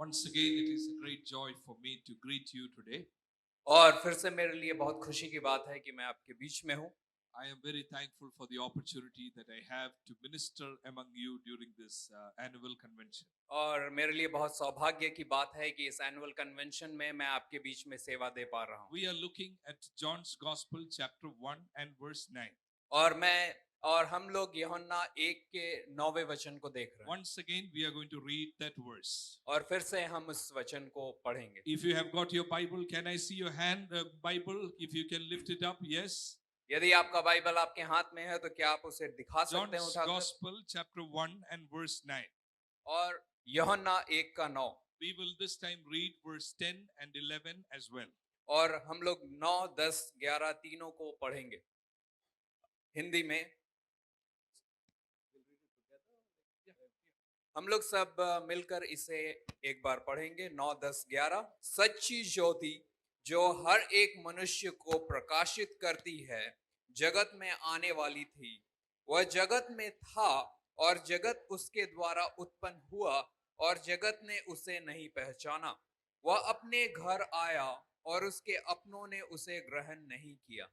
Once again, it is a great joy for me to greet you today. और फिर से मेरे लिए बहुत खुशी की बात है कि मैं आपके बीच में हूँ। I am very thankful for the opportunity that I have to minister among you during this annual convention. और मेरे लिए बहुत सौभाग्य की बात है कि इस एनुअल कन्वेंशन में मैं आपके बीच में सेवा दे पा रहा हूँ। We are looking at John's Gospel, chapter 1 and verse 9. और हम लोग यूहन्ना 1 के 9वें वचन को देख रहे हैं। Once again, we are going to read that verse. और फिर से हम उस वचन को पढ़ेंगे। If you have got your Bible, can I see your hand, Bible? If you can lift it up, yes. यदि आपका बाइबल आपके हाथ में है तो क्या आप उसे दिखा सकते हैं John's उठाकर? Gospel, chapter 1 and verse 9. और यूहन्ना 1 का 9। We will this time read verse 10 and 11 as well. और हम लोग 9, 10, 11 तीनों को पढ़ेंगे हिंदी में। हम लोग सब मिलकर इसे एक बार पढ़ेंगे। 9, 10, 11। सच्ची ज्योति जो हर एक मनुष्य को प्रकाशित करती है जगत में आने वाली थी। वह जगत में था और जगत उसके द्वारा उत्पन्न हुआ और जगत ने उसे नहीं पहचाना। वह अपने घर आया और उसके अपनों ने उसे ग्रहण नहीं किया।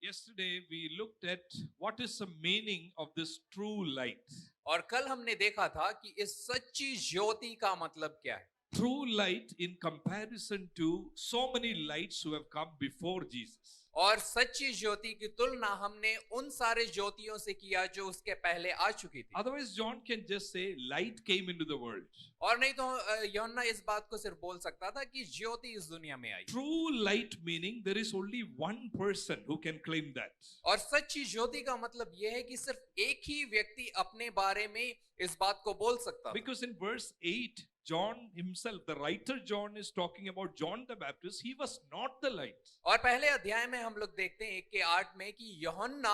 Yesterday we looked at what is the meaning of this true light. और कल हमने देखा था कि इस सच्ची ज्योति का मतलब क्या है। True light in comparison to so many lights who have come before Jesus. और सच्ची ज्योति की तुलना हमने उन सारे ज्योतियों से किया जो उसके पहले आ चुकी थी। Otherwise, John can just say light came into the world. और नहीं तो यूहन्ना इस बात को सिर्फ बोल सकता था कि ज्योति इस दुनिया में आई। True light meaning there is only one person who can claim that. और सच्ची ज्योति का मतलब यह है कि सिर्फ एक ही व्यक्ति अपने बारे में इस बात को बोल सकता है। Because in verse 8, John himself, the writer John is talking about John the Baptist. He was not the light. और पहले अध्याय में हम लोग देखते हैं 1 के 8 में कि यूहन्ना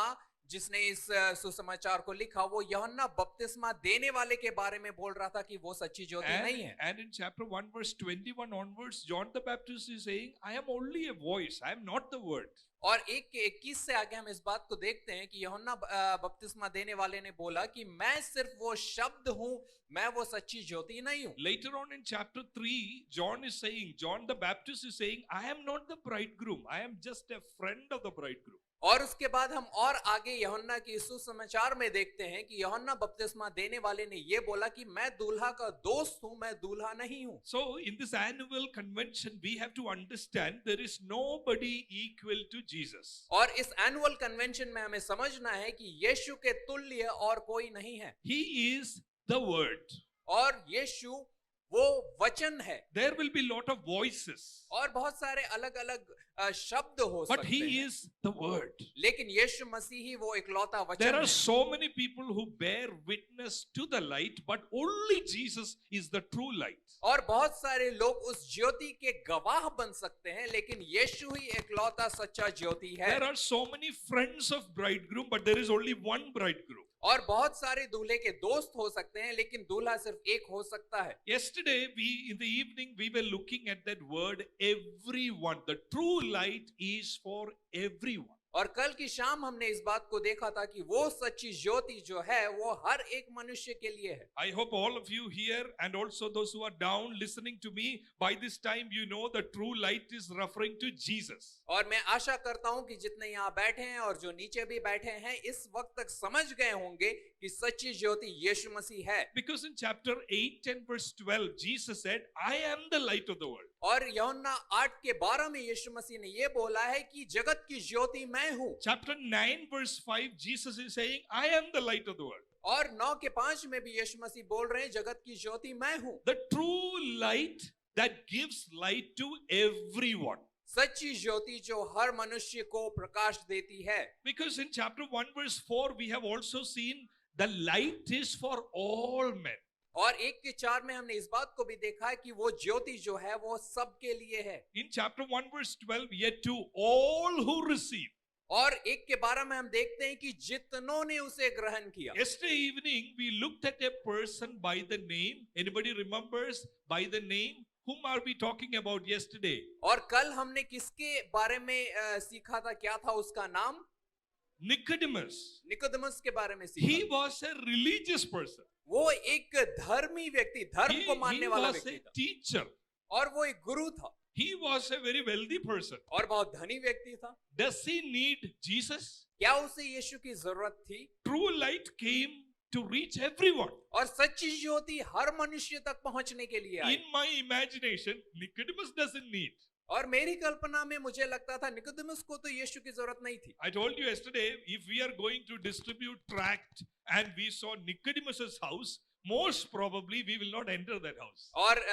जिसने इस सुसमाचार को लिखा वो यूहन्ना बपतिस्मा देने वाले के बारे में बोल रहा था कि वो सच्ची ज्योति नहीं है। And in chapter 1 verse 21 onwards, John the Baptist is saying, I am only a voice, I am not the word. और 1 के 21 से आगे हम इस बात को देखते हैं कि यूहन्ना बपतिस्मा देने वाले ने बोला कि मैं सिर्फ वो शब्द हूं, मैं वो सच्ची ज्योति नहीं हूं। Later on in chapter 3, John the Baptist is saying, I am not the bridegroom, I am just a friend of the bridegroom. और उसके बाद हम और आगे यूहन्ना के सुसमाचार में देखते हैं कि यूहन्ना बपतिस्मा देने वाले ने ये बोला कि मैं दूल्हा का दोस्त हूं, मैं दूल्हा नहीं हूं। So in this annual convention we have to understand there is nobody equal to Jesus. और इस एनुअल कन्वेंशन में हमें समझना है कि यीशु के तुल्य और कोई नहीं है। He is the word. और यीशु वो वचन है। There will be lot of voices. और बहुत सारे अलग अलग शब्द हो But सकते he हैं। is the word. लेकिन यीशु मसीह ही वो इकलौता वचन There है। are so many people who bear witness to the light, but only Jesus is the true light. और बहुत सारे लोग उस ज्योति के गवाह बन सकते हैं लेकिन यीशु ही इकलौता सच्चा ज्योति है। There are so many friends of bridegroom, but there is only one bridegroom. और बहुत सारे दूल्हे के दोस्त हो सकते हैं लेकिन दूल्हा सिर्फ एक हो सकता है। Yesterday, in the evening, we were looking at that word, everyone. The true light is for everyone. और कल की शाम हमने इस बात को देखा था कि वो सच्ची ज्योति जो है वो हर एक मनुष्य के लिए है। I hope all of you here and also those who are down listening to me, by this time you know the true light is referring to Jesus. और मैं आशा करता हूं कि जितने यहाँ बैठे हैं और जो नीचे भी बैठे हैं इस वक्त तक समझ गए होंगे कि सच्ची ज्योति यीशु मसीह है। Because in chapter 8 and verse 12, Jesus said, I am the light of the world. और यूहन्ना 8 के 12 में यीशु मसीह ने ये बोला है कि जगत की ज्योति मैं हूँ। Chapter 9 verse 5, Jesus is saying, I am the light of the world. और 9 के 5 में भी यीशु मसीह बोल रहे हैं जगत की ज्योति मैं हूँ। The true light that gives light to everyone. सच्ची ज्योति जो हर मनुष्य को प्रकाश देती है। Because in chapter 1 verse 4, we have also seen the light is for all men. और 1 के 4 में हमने इस बात को भी देखा है कि वो ज्योति जो है वो सबके लिए है। In chapter 1 verse 12, yet to all who receive. और 1 के 12 में हम देखते हैं कि जितनों ने उसे ग्रहण किया। Yesterday evening we looked at a person by the name. Anybody remembers by the name? Whom are we talking about yesterday? और कल हमने किसके बारे में सीखा था, क्या था उसका नाम? Nicodemus. निकोदेमुस के बारे में सीखा। He was a religious person. वो एक धर्मी व्यक्ति, धर्म He, को he मानने वाला was व्यक्ति a था teacher. और वो एक गुरु था He was a very wealthy person. और बहुत धनी व्यक्ति था। Does he need Jesus? क्या उसे यीशु की जरूरत थी? True light came to reach everyone. और सच्ची ज्योति हर मनुष्य तक पहुंचने के लिए आई। In my imagination, Nicodemus doesn't need. और मेरी कल्पना में मुझे लगता था निकोदेमुस को तो यीशु की जरूरत नहीं थी। I told you yesterday, if we are going to distribute tract and we saw Nicodemus's house, most probably we will not enter that house. और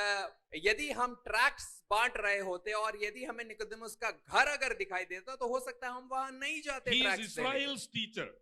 यदि हम ट्रैक्ट्स बांट रहे होते और यदि हमें निकोदेमुस का घर अगर दिखाई देता तो हो सकता है हम वहां नहीं जाते। He is ट्रैक्ट्स देने। Israel's teacher.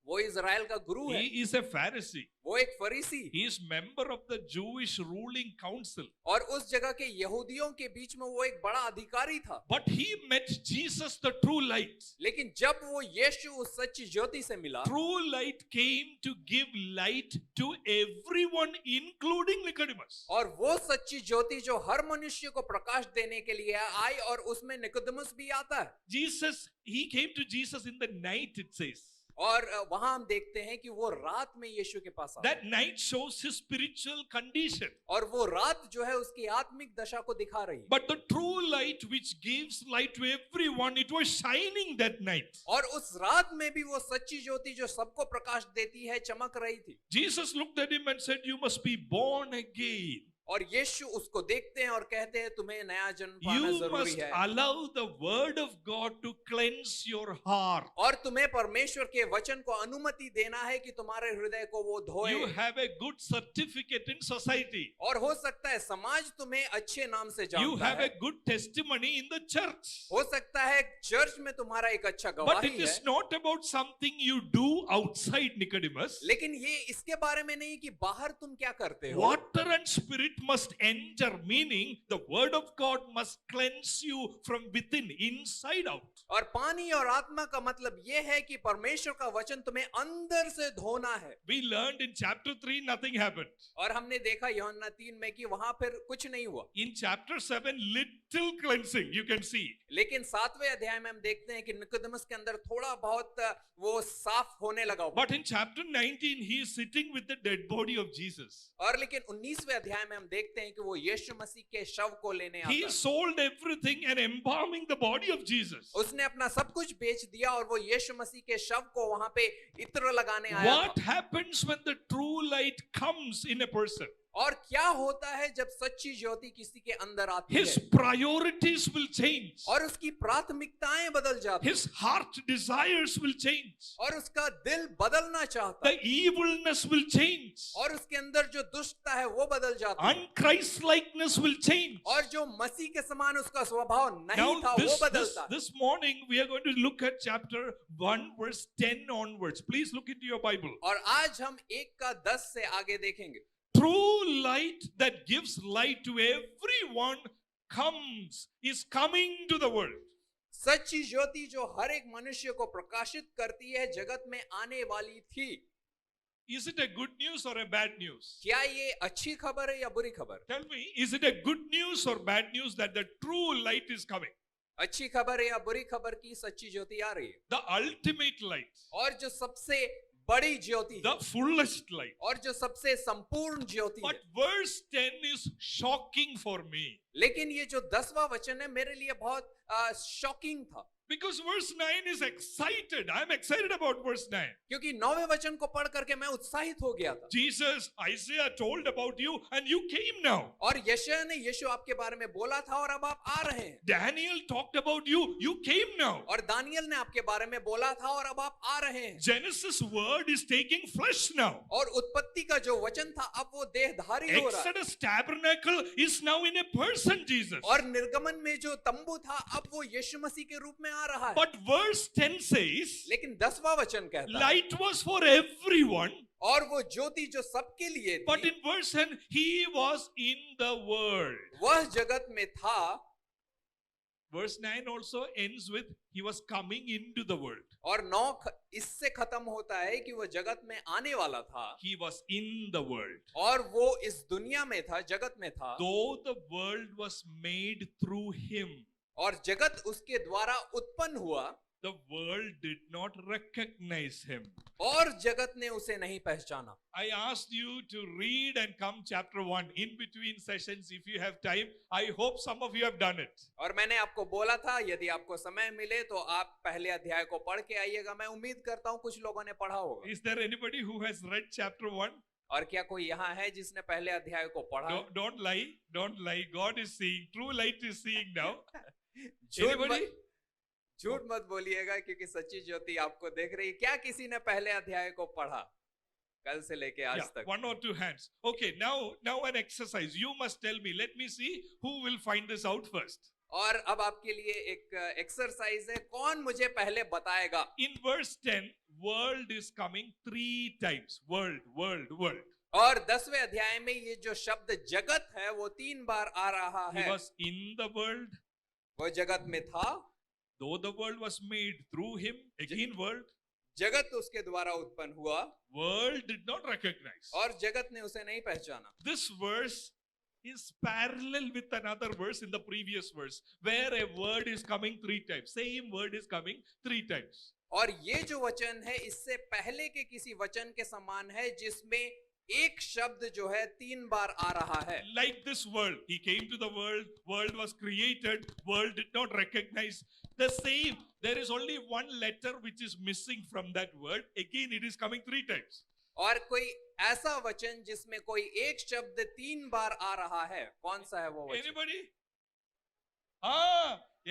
वो इजराइल का गुरु है, He is a Pharisee. वो एक फरीसी, He is member of the Jewish ruling council. और उस जगह के यहूदियों के बीच में वो एक बड़ा अधिकारी था। But he met Jesus, the true light. लेकिन जब वो यीशु उस सच्ची ज्योति से मिला, True light came to give light to everyone, including Nicodemus. और वो सच्ची ज्योति जो हर मनुष्य को प्रकाश देने के लिए आई और उसमें निकोदेमुस भी आता है। Jesus, he came to Jesus in the night, it says. और वहां हम देखते हैं कि वो रात में यीशु के पास आता है। That night shows his spiritual condition. और वो रात जो है उसकी आत्मिक दशा को दिखा रही है। But the true light which gives light to everyone, it was shining that night. और उस रात में भी वो सच्ची ज्योति जो सबको प्रकाश देती है चमक रही थी। Jesus looked at him and said, "You must be born again. और यीशु उसको देखते हैं और कहते हैं तुम्हें नया जन्म पाना You जरूरी must है allow the word of God to cleanse your heart. और तुम्हें परमेश्वर के वचन को अनुमति देना है कि तुम्हारे हृदय को वो धोए। You have a good certificate in society. और हो सकता है समाज तुम्हें अच्छे नाम से You जानता have है, a good testimony in the church. हो सकता है चर्च में तुम्हारा एक अच्छा But गवाही it है, is not about something you do outside, Nicodemus. लेकिन ये इसके बारे में नहीं कि बाहर तुम क्या करते हो। Water and spirit must enter, meaning the word of God must cleanse you from within, inside out. और पानी और आत्मा का मतलब ये है कि परमेश्वर का वचन तुम्हें अंदर से धोना है। We learned in chapter 3, nothing happened. और हमने देखा यूहन्ना 3 में कि वहां फिर कुछ नहीं हुआ, In chapter 7, little cleansing, you can see. लेकिन 7वें अध्याय में हम देखते हैं कि निकोदेमुस के अंदर थोड़ा बहुत वो साफ होने लगा हुआ। But in chapter 19, he is sitting with the dead body of Jesus. और लेकिन 19वें अध्याय में हम देखते हैं कि वो यीशु मसीह के शव को लेने आता He है। sold everything and embalming the body of Jesus. उसने अपना सब कुछ बेच दिया और वो यीशु मसीह के शव को वहां पे इत्र लगाने आया What था। happens when the true light comes in a person? और क्या होता है जब सच्ची ज्योति किसी के अंदर आती His है priorities will change. और उसकी प्राथमिकताएं बदल जाती His heart desires will change. और उसका दिल बदलना चाहता The evilness will change. और उसके अंदर जो दुष्टता है वो बदल जाती है Unchristlikeness will change. और जो मसीह के समान उसका स्वभाव नहीं Now, था वो बदलता है। this morning we are going to look at chapter 1, verse 10 onwards. Please look into your Bible. और आज हम 1:10 से आगे देखेंगे। True light that gives light to everyone is coming to the world. सच्ची ज्योति जो हर एक मनुष्य को प्रकाशित करती है जगत में आने वाली थी। Is it a good news or a bad news? क्या ये अच्छी खबर है या बुरी खबर? Tell me, is it a good news or bad news that the true light is coming? अच्छी खबर है या बुरी खबर की सच्ची ज्योति आ रही है? The ultimate light, और जो सबसे बड़ी ज्योति the fullest light. और जो सबसे संपूर्ण ज्योति But है। verse 10 is shocking for me. लेकिन ये जो 10वां वचन है मेरे लिए बहुत शॉकिंग था, Because verse 9 is excited. I'm excited about verse 9. क्योंकि 9वें वचन को पढ़ करके मैं उत्साहित हो गया था। Jesus, Isaiah told about you and you came now. और यशायाह ने यीशु आपके बारे में बोला था और अब आप आ रहे हैं। Daniel talked about you. You came now. और दानियल ने आपके बारे में बोला था और अब आप आ रहे हैं। Genesis word is taking flesh now. और उत्पत्ति का जो वचन था अब वो देहधारी हो रहा है। Exodus tabernacle is now in a person, Jesus. और निर्गमन में जो तंबू था अब वो यीशु मसीह के रूप में आ रहा है। But verse 10 says, लेकिन 10वां वचन कहता है light was for everyone. और वो ज्योति जो सबके लिए But थी in verse 10, he was in the world. वह जगत में था। Verse 9 also ends with, he was coming into the world. और 9 इससे खत्म होता है कि वो जगत में आने वाला था He was in the world. और वो इस दुनिया में था, जगत में था। Though the world was made through him. और जगत उसके द्वारा उत्पन्न हुआ। The world did not recognize him. और जगत ने उसे नहीं पहचाना। I asked you to read and come chapter 1 in between sessions if you have time. I hope some of you have done it. और मैंने आपको बोला था यदि आपको समय मिले तो आप पहले अध्याय को पढ़ के आइएगा। मैं उम्मीद करता हूँ कुछ लोगों ने पढ़ा होगा। Is there anybody who has read chapter 1? और क्या कोई यहाँ है जिसने पहले अध्याय को पढ़ा है? Don't lie. Don't lie. God is seeing. True light is seeing now. झूठ झूठ मत बोलिएगा क्योंकि सच्ची ज्योति आपको देख रही है। क्या किसी ने पहले अध्याय को पढ़ा कल से लेके आज तक? One or two hands. Okay, now an exercise. You must tell me. Let me see who will find this out first. और अब आपके लिए एक एक्सरसाइज है, कौन मुझे पहले बताएगा? In verse 10, world is coming 3 times. World. और 10वें अध्याय में ये जो शब्द जगत है वो 3 बार आ रहा He है। was in the world. वो जगत में था, Though the world was made through him, again world. जगत उसके द्वारा उत्पन्न हुआ World did not recognize. और जगत ने उसे नहीं पहचाना। This verse is parallel with another verse in the previous verse where a word is coming 3 times. Same word is coming 3 times. और ये जो वचन है इससे पहले के किसी वचन के समान है जिसमें एक शब्द जो है 3 बार आ रहा है। Like this world, he came to the world was created, world did not recognize. The same, there is only one letter which is missing from that word. Again, it is coming 3 times. और कोई ऐसा वचन जिसमें कोई एक शब्द 3 बार आ रहा है, कौन सा है वो वचन? Anybody?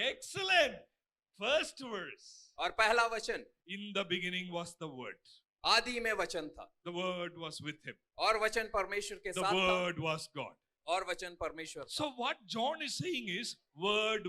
Excellent. First verse. और पहला वचन, In the beginning was the word. आदि में वचन था The word was with him. और वचन परमेश्वर के The साथ था word was God. और वचन परमेश्वर था। So what John is saying is word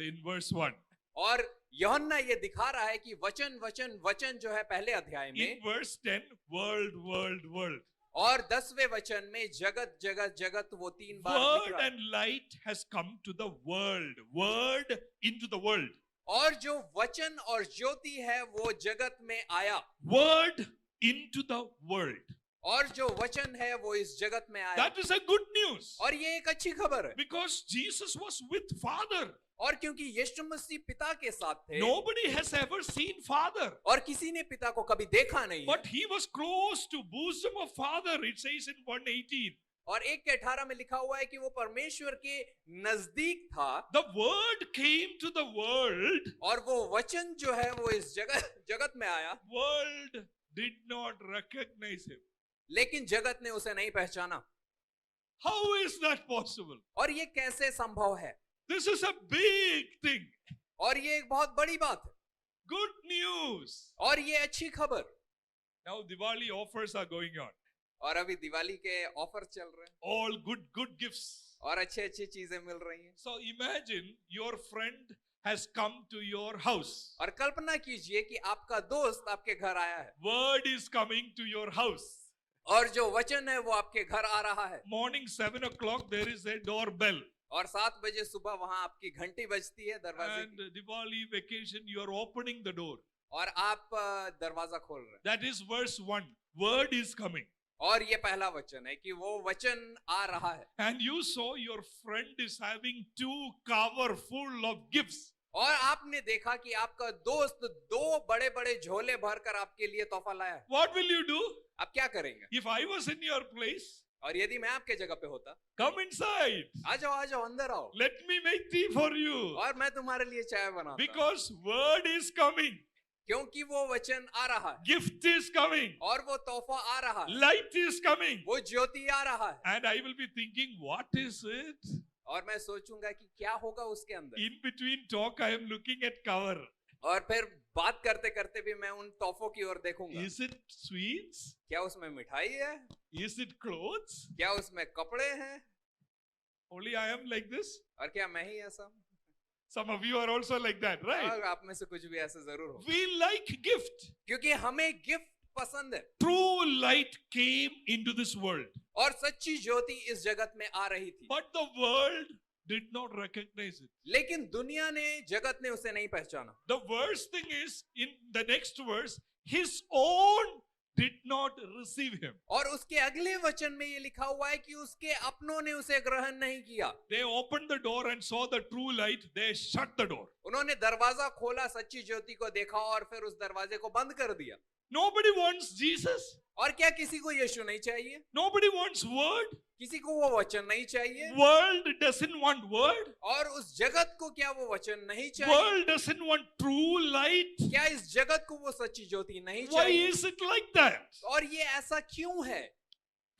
in verse 1. और यूहन्ना ये दिखा रहा है कि वचन जो है पहले अध्याय In में, verse 10, world. और 10वें वचन में जगत वो 3 बार दिख Word रहा है। and light has come to the world. Word into the world. और जो वचन और ज्योति है वो जगत में आया, Word into the world. और जो वचन है वो इस जगत में आया। That is a good news. और ये एक अच्छी खबर है Because Jesus was with Father. और क्योंकि यीशु मसीह पिता के साथ थे Nobody has ever seen Father. और किसी ने पिता को कभी देखा नहीं है। But he was close to bosom of Father. It says in 1:18. और 1:18 में लिखा हुआ है कि वो परमेश्वर के नजदीक था। The word came to the world. और वो वचन जो है वो इस जगत में आया, World did not recognize him. लेकिन जगत ने उसे नहीं पहचाना। How is that possible? और ये कैसे संभव है? This is a big thing. और ये एक बहुत बड़ी बात है Good news. और ये अच्छी खबर। Now Diwali offers are going on. और अभी दिवाली के ऑफर चल रहे हैं All good gifts. और अच्छी चीजें मिल रही हैं। So imagine your friend has come to your house. और कल्पना कीजिए कि आपका दोस्त आपके घर आया है Word is coming to your house. और जो वचन है वो आपके घर आ रहा है। Morning 7 o'clock there is a doorbell. और 7 बजे सुबह वहां आपकी घंटी बजती है दरवाजे And की, Diwali vacation you are opening the door. और आप दरवाजा खोल रहे हैं। That is verse 1. Word is coming. और ये पहला वचन है कि वो वचन आ रहा है। And you saw your friend is having 2 cover full of gifts. और आपने देखा कि आपका दोस्त 2 बड़े-बड़े झोले भरकर आपके लिए तोहफा लाया है। What will you do? आप क्या करेंगे? If I was in your place, और यदि मैं आपके जगह पे होता, come inside. आ जाओ अंदर आओ Let me make tea for you. और मैं तुम्हारे लिए चाय बनाता। Because word is coming. क्योंकि वो वचन आ रहा है Gift is coming. और वो तोहफा आ रहा है, Light is coming. वो ज्योति आ रहा है। And I will be thinking, what is it? और मैं सोचूंगा कि क्या होगा उसके अंदर। In between talk, I am looking at cover. और फिर बात करते करते भी मैं उन तोहफों की ओर देखूंगा। Is it sweets? क्या उसमें मिठाई है? Is it clothes? क्या उसमें कपड़े हैं? Only I am like this. और क्या मैं ही ऐसा हूं? Some of you are also like that, right? और आप में से कुछ भी ऐसे जरूर हो, We like gift. क्योंकि हमें गिफ्ट पसंद है। True light came into this world. और सच्ची ज्योति इस जगत में आ रही थी, But the world did not recognize it. लेकिन दुनिया ने, जगत ने उसे नहीं पहचाना। The worst thing is, in the next verse, his own did not receive him. और उसके अगले वचन में ये लिखा हुआ है कि उसके अपनों ने उसे ग्रहण नहीं किया। They opened the door and saw the true light. They shut the door. उन्होंने दरवाजा खोला, सच्ची ज्योति को देखा और फिर उस दरवाजे को बंद कर दिया। Nobody wants Jesus. और क्या किसी को यीशु नहीं चाहिए? Nobody wants word. किसी को वो वचन नहीं चाहिए? World doesn't want word. और उस जगत को क्या वो वचन नहीं चाहिए? World doesn't want true light. क्या इस जगत को वो सच्ची ज्योति नहीं Why चाहिए? is it like that? और ये ऐसा क्यों है?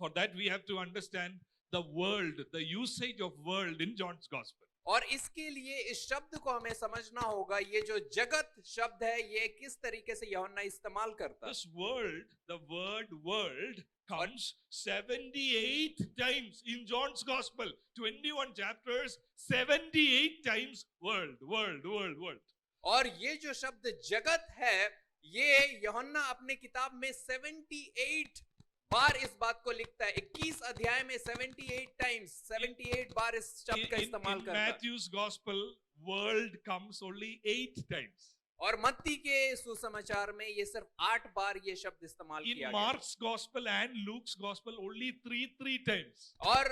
For that we have to understand the world, the usage of world in John's gospel. और इसके लिए इस शब्द को हमें समझना होगा, ये जो जगत शब्द है ये किस तरीके से यूहन्ना इस्तेमाल करता है। This world, the word world comes 78 times in John's gospel. 21 chapters, 78 times world, world, world, world. और ये जो शब्द जगत है ये यूहन्ना अपने किताब में 78 बार इस बात को लिखता है। 21 अध्याय में 78 टाइम्स 78 बार इस शब्द का इस्तेमाल In करता है। Matthew's gospel, world comes only 8 times. और मत्ती के सुसमाचार में ये सिर्फ 8 बार ये शब्द इस्तेमाल In किया गया। Mark's gospel and Luke's gospel, only three times. और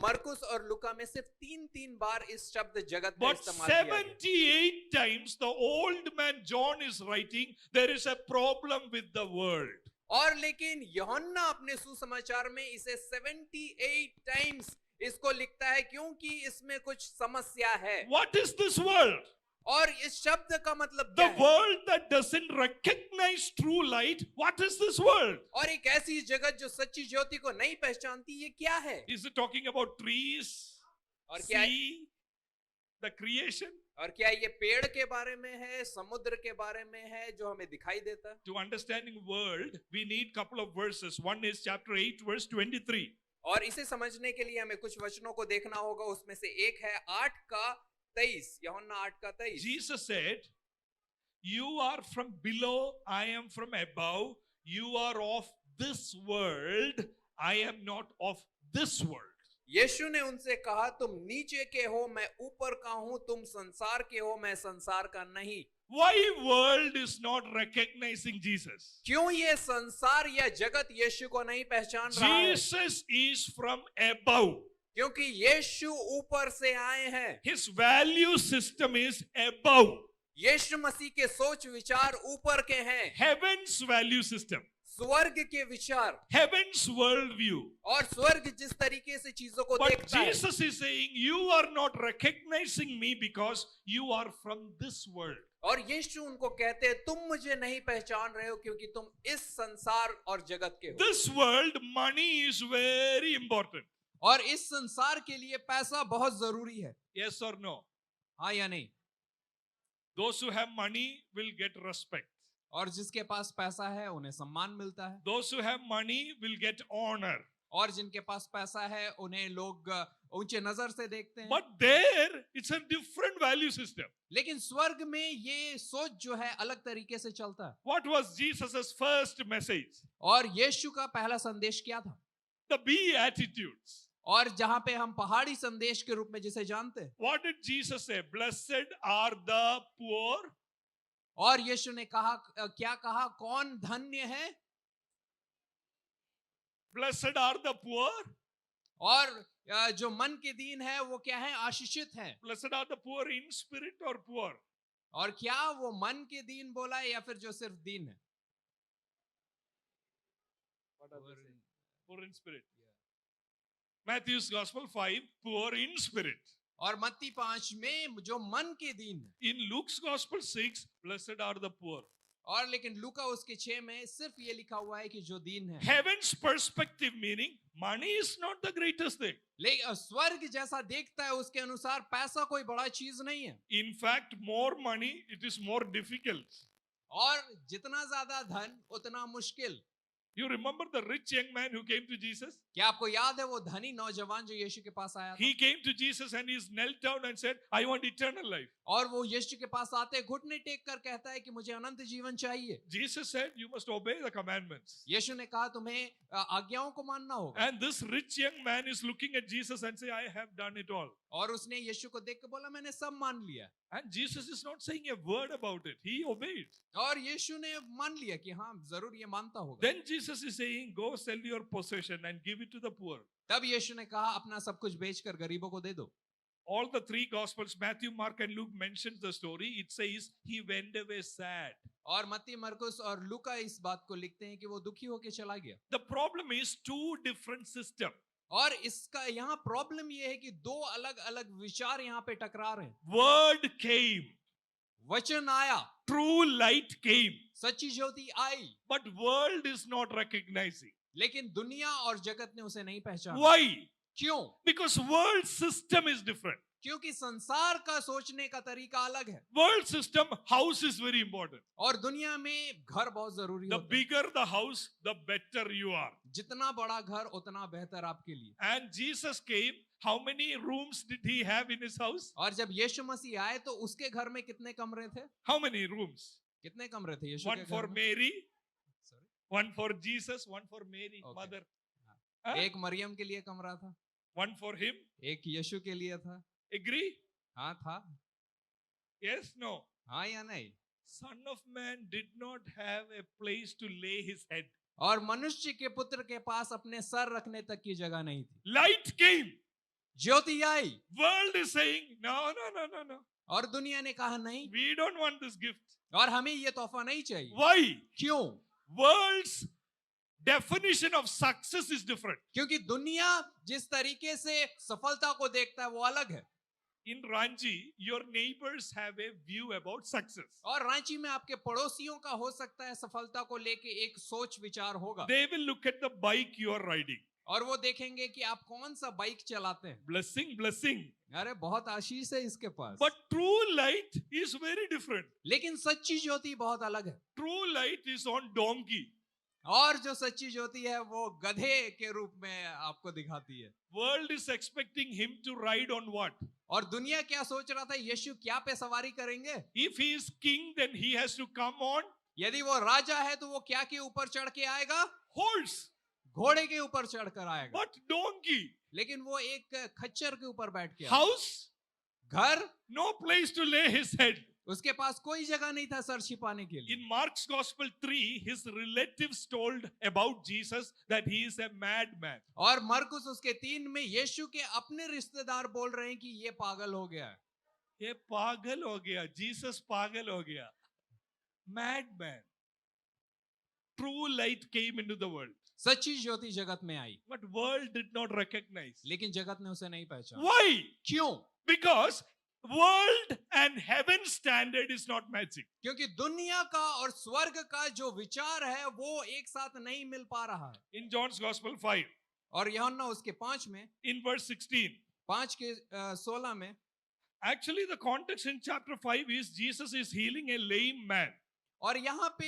मरकुस और लुका में सिर्फ 3 बार इस शब्द जगत का But इस्तेमाल किया गया। 78 times the old man John is writing, there is a problem with the world. और लेकिन यूहन्ना अपने सुसमाचार में इसे 78 टाइम्स इसको लिखता है क्योंकि इसमें कुछ समस्या है। What is this world? और इस शब्द का मतलब The क्या है? world that doesn't recognize true light. What is this world? और एक ऐसी जगत जो सच्ची ज्योति को नहीं पहचानती, ये क्या है? Is it talking about trees, और क्या sea, the creation? और क्या ये पेड़ के बारे में है, समुद्र के बारे में है जो हमें दिखाई देता है? To understanding world, we need couple of verses. One is chapter 8, verse 23. और इसे समझने के लिए हमें कुछ वचनों को देखना होगा। उसमें से एक है 8 का 23, यूहन्ना 8 का 23। Jesus said, "You are from below, I am from above. You are of this world, I am not of this world." यीशु ने उनसे कहा, तुम नीचे के हो, मैं ऊपर का हूं, तुम संसार के हो, मैं संसार का नहीं। Why world is not recognizing Jesus? क्यों ये संसार या जगत यीशु को नहीं पहचान रहा है? Jesus is from above. क्योंकि यीशु ऊपर से आए हैं। His value system is above. यीशु मसीह के सोच विचार ऊपर के हैं। Heaven's value system, स्वर्ग के विचार heaven's worldview. और स्वर्ग जिस तरीके से चीजों को But देखता है। Jesus is saying, "You are not recognizing me because you are from this world." और यीशु उनको कहते हैं, तुम मुझे नहीं पहचान रहे हो क्योंकि तुम इस संसार और जगत के हो। This world, money is very important. और इस संसार के लिए पैसा बहुत जरूरी है। Yes or no? हाँ या नहीं? Those who have money will get respect. और जिसके पास पैसा है उन्हें सम्मान मिलता है। Those who have money will get honor. और जिनके पास पैसा है उन्हें लोग ऊंचे नजर से देखते हैं। But there, it's a different value system. लेकिन स्वर्ग में ये सोच जो है अलग तरीके से चलता है। What was Jesus' first message? और यीशु का पहला संदेश क्या था? The Beatitudes. और जहां पे हम पहाड़ी संदेश के रूप में जिसे जानते हैं। What did Jesus say? Blessed are the poor. और यीशु ने कहा, क्या कहा? कौन धन्य है? Blessed are the poor. और जो मन के दीन है वो क्या है? आशीषित है। Blessed are the poor in spirit or poor? और क्या वो मन के दीन बोला है या फिर जो सिर्फ दीन है? Poor in spirit. Matthew's Gospel 5, poor in spirit. और मत्ती 5 में जो मन के दीन है। In Luke's Gospel 6, blessed are the poor. और लेकिन लूका उसके 6 में सिर्फ ये लिखा हुआ है कि जो दीन है। Heaven's perspective meaning money is not the greatest thing. लेकिन स्वर्ग जैसा देखता है उसके अनुसार पैसा कोई बड़ा चीज नहीं है। In fact, more money, it is more difficult. और जितना ज्यादा धन उतना मुश्किल। You remember the rich young man who came to Jesus? क्या आपको याद है वो धनी नौजवान जो यीशु के पास आया था? He came to Jesus and he knelt down and said, "I want eternal life." और वो यीशु के पास आते घुटने टेक कर कहता है कि मुझे अनंत जीवन चाहिए। Jesus said, "You must obey the commandments." यीशु ने कहा तुम्हें आज्ञाओं को मानना होगा। And this rich young man is looking at Jesus and say, "I have done it all." और उसने यीशु को देख के बोला मैंने सब मान लिया। And Jesus is not saying a word about it. He obeyed. और यीशु ने मान लिया कि हाँ जरूर ये मानता होगा। Then Jesus Jesus is saying, go sell your possession and give it to the poor. तब यीशु ने कहा अपना सब कुछ बेचकर गरीबों को दे दो। All the three gospels, Matthew, Mark and Luke, mentions the story. It says he went away sad. और मत्ती, मरकुस और लूका इस बात को लिखते हैं कि वो दुखी होकर चला गया। The problem is two different systems. और इसका यहाँ प्रॉब्लम ये है कि दो अलग अलग विचार यहाँ पे टकरा रहे हैं। Word came, वचन आया, true light came, सच्ची ज्योति आई, but world is not recognizing. लेकिन दुनिया और जगत ने उसे नहीं पहचाना। Why? क्यों? Because world system is different. क्योंकि संसार का सोचने का तरीका अलग है। World system, house is very important. और दुनिया में घर बहुत जरूरी The होता है। bigger the house, the better you are. जितना बड़ा घर उतना बेहतर आपके लिए। And Jesus came. How many rooms did he have in his house? और जब यीशु मसीह आए तो उसके घर में कितने कमरे थे? How many rooms? कितने कमरे थे यीशु One के for घर में? Mary, Sorry? one for Jesus, one for Mary, Okay. mother. Huh? एक मरियम के लिए कमरा था, One for him. एक यीशु के लिए था। Agree? हाँ था, Yes, no. हाँ या नहीं? Son of Man did not have a place to lay his head. और मनुष्य के पुत्र के पास अपने सर रखने तक की जगह नहीं थी। Light came. Jyoti I World is saying, no, no, no, no, no. और दुनिया ने कहा नहीं, We don't want this gift. और हमें ये तोहफा नहीं चाहिए। Why? क्यों? World's definition of success is different. क्योंकि दुनिया जिस तरीके से सफलता को देखता है वो अलग है। In Ranchi, your neighbors have a view about success. और रांची में आपके पड़ोसियों का हो सकता है सफलता को लेके एक सोच विचार होगा। They will look at the bike you are riding. और वो देखेंगे कि आप कौन सा बाइक चलाते हैं। Blessing, blessing. अरे बहुत आशीष है इसके पास। But true light is very different. लेकिन सच्ची ज्योति बहुत अलग है। True light is on donkey. और जो सच्ची ज्योति है वो गधे के रूप में आपको दिखाती है। World is expecting him to ride on what? और दुनिया क्या सोच रहा था, यीशु क्या पे सवारी करेंगे? If he is king, then he has to come on यदि वो राजा है तो वो क्या के ऊपर चढ़ के आएगा? horse. घोड़े के ऊपर चढ़कर आएगा। But donkey, लेकिन वो एक खच्चर के ऊपर बैठ के आएगा। house, घर, no place to lay his head. उसके पास कोई जगह नहीं था सर छिपाने के लिए। In Mark's Gospel 3, his relatives told about Jesus that he is a madman. और मरकुस उसके 3 में यीशु के अपने रिश्तेदार बोल रहे हैं कि ये पागल हो गया है। ये पागल हो गया, Jesus पागल हो गया. Madman. True light came into the world, सच्ची ज्योति जगत में आई, but world did not recognize. लेकिन जगत ने उसे नहीं पहचाना। Why? क्यों? Because world and heaven standard is not matching. क्योंकि दुनिया का और स्वर्ग का जो विचार है वो एक साथ नहीं मिल पा रहा है। In John's Gospel 5, और यूहन्ना उसके 5 में, in verse 16, 5 के 16 में, actually the context in chapter 5 is Jesus is healing a lame man. और यहाँ पे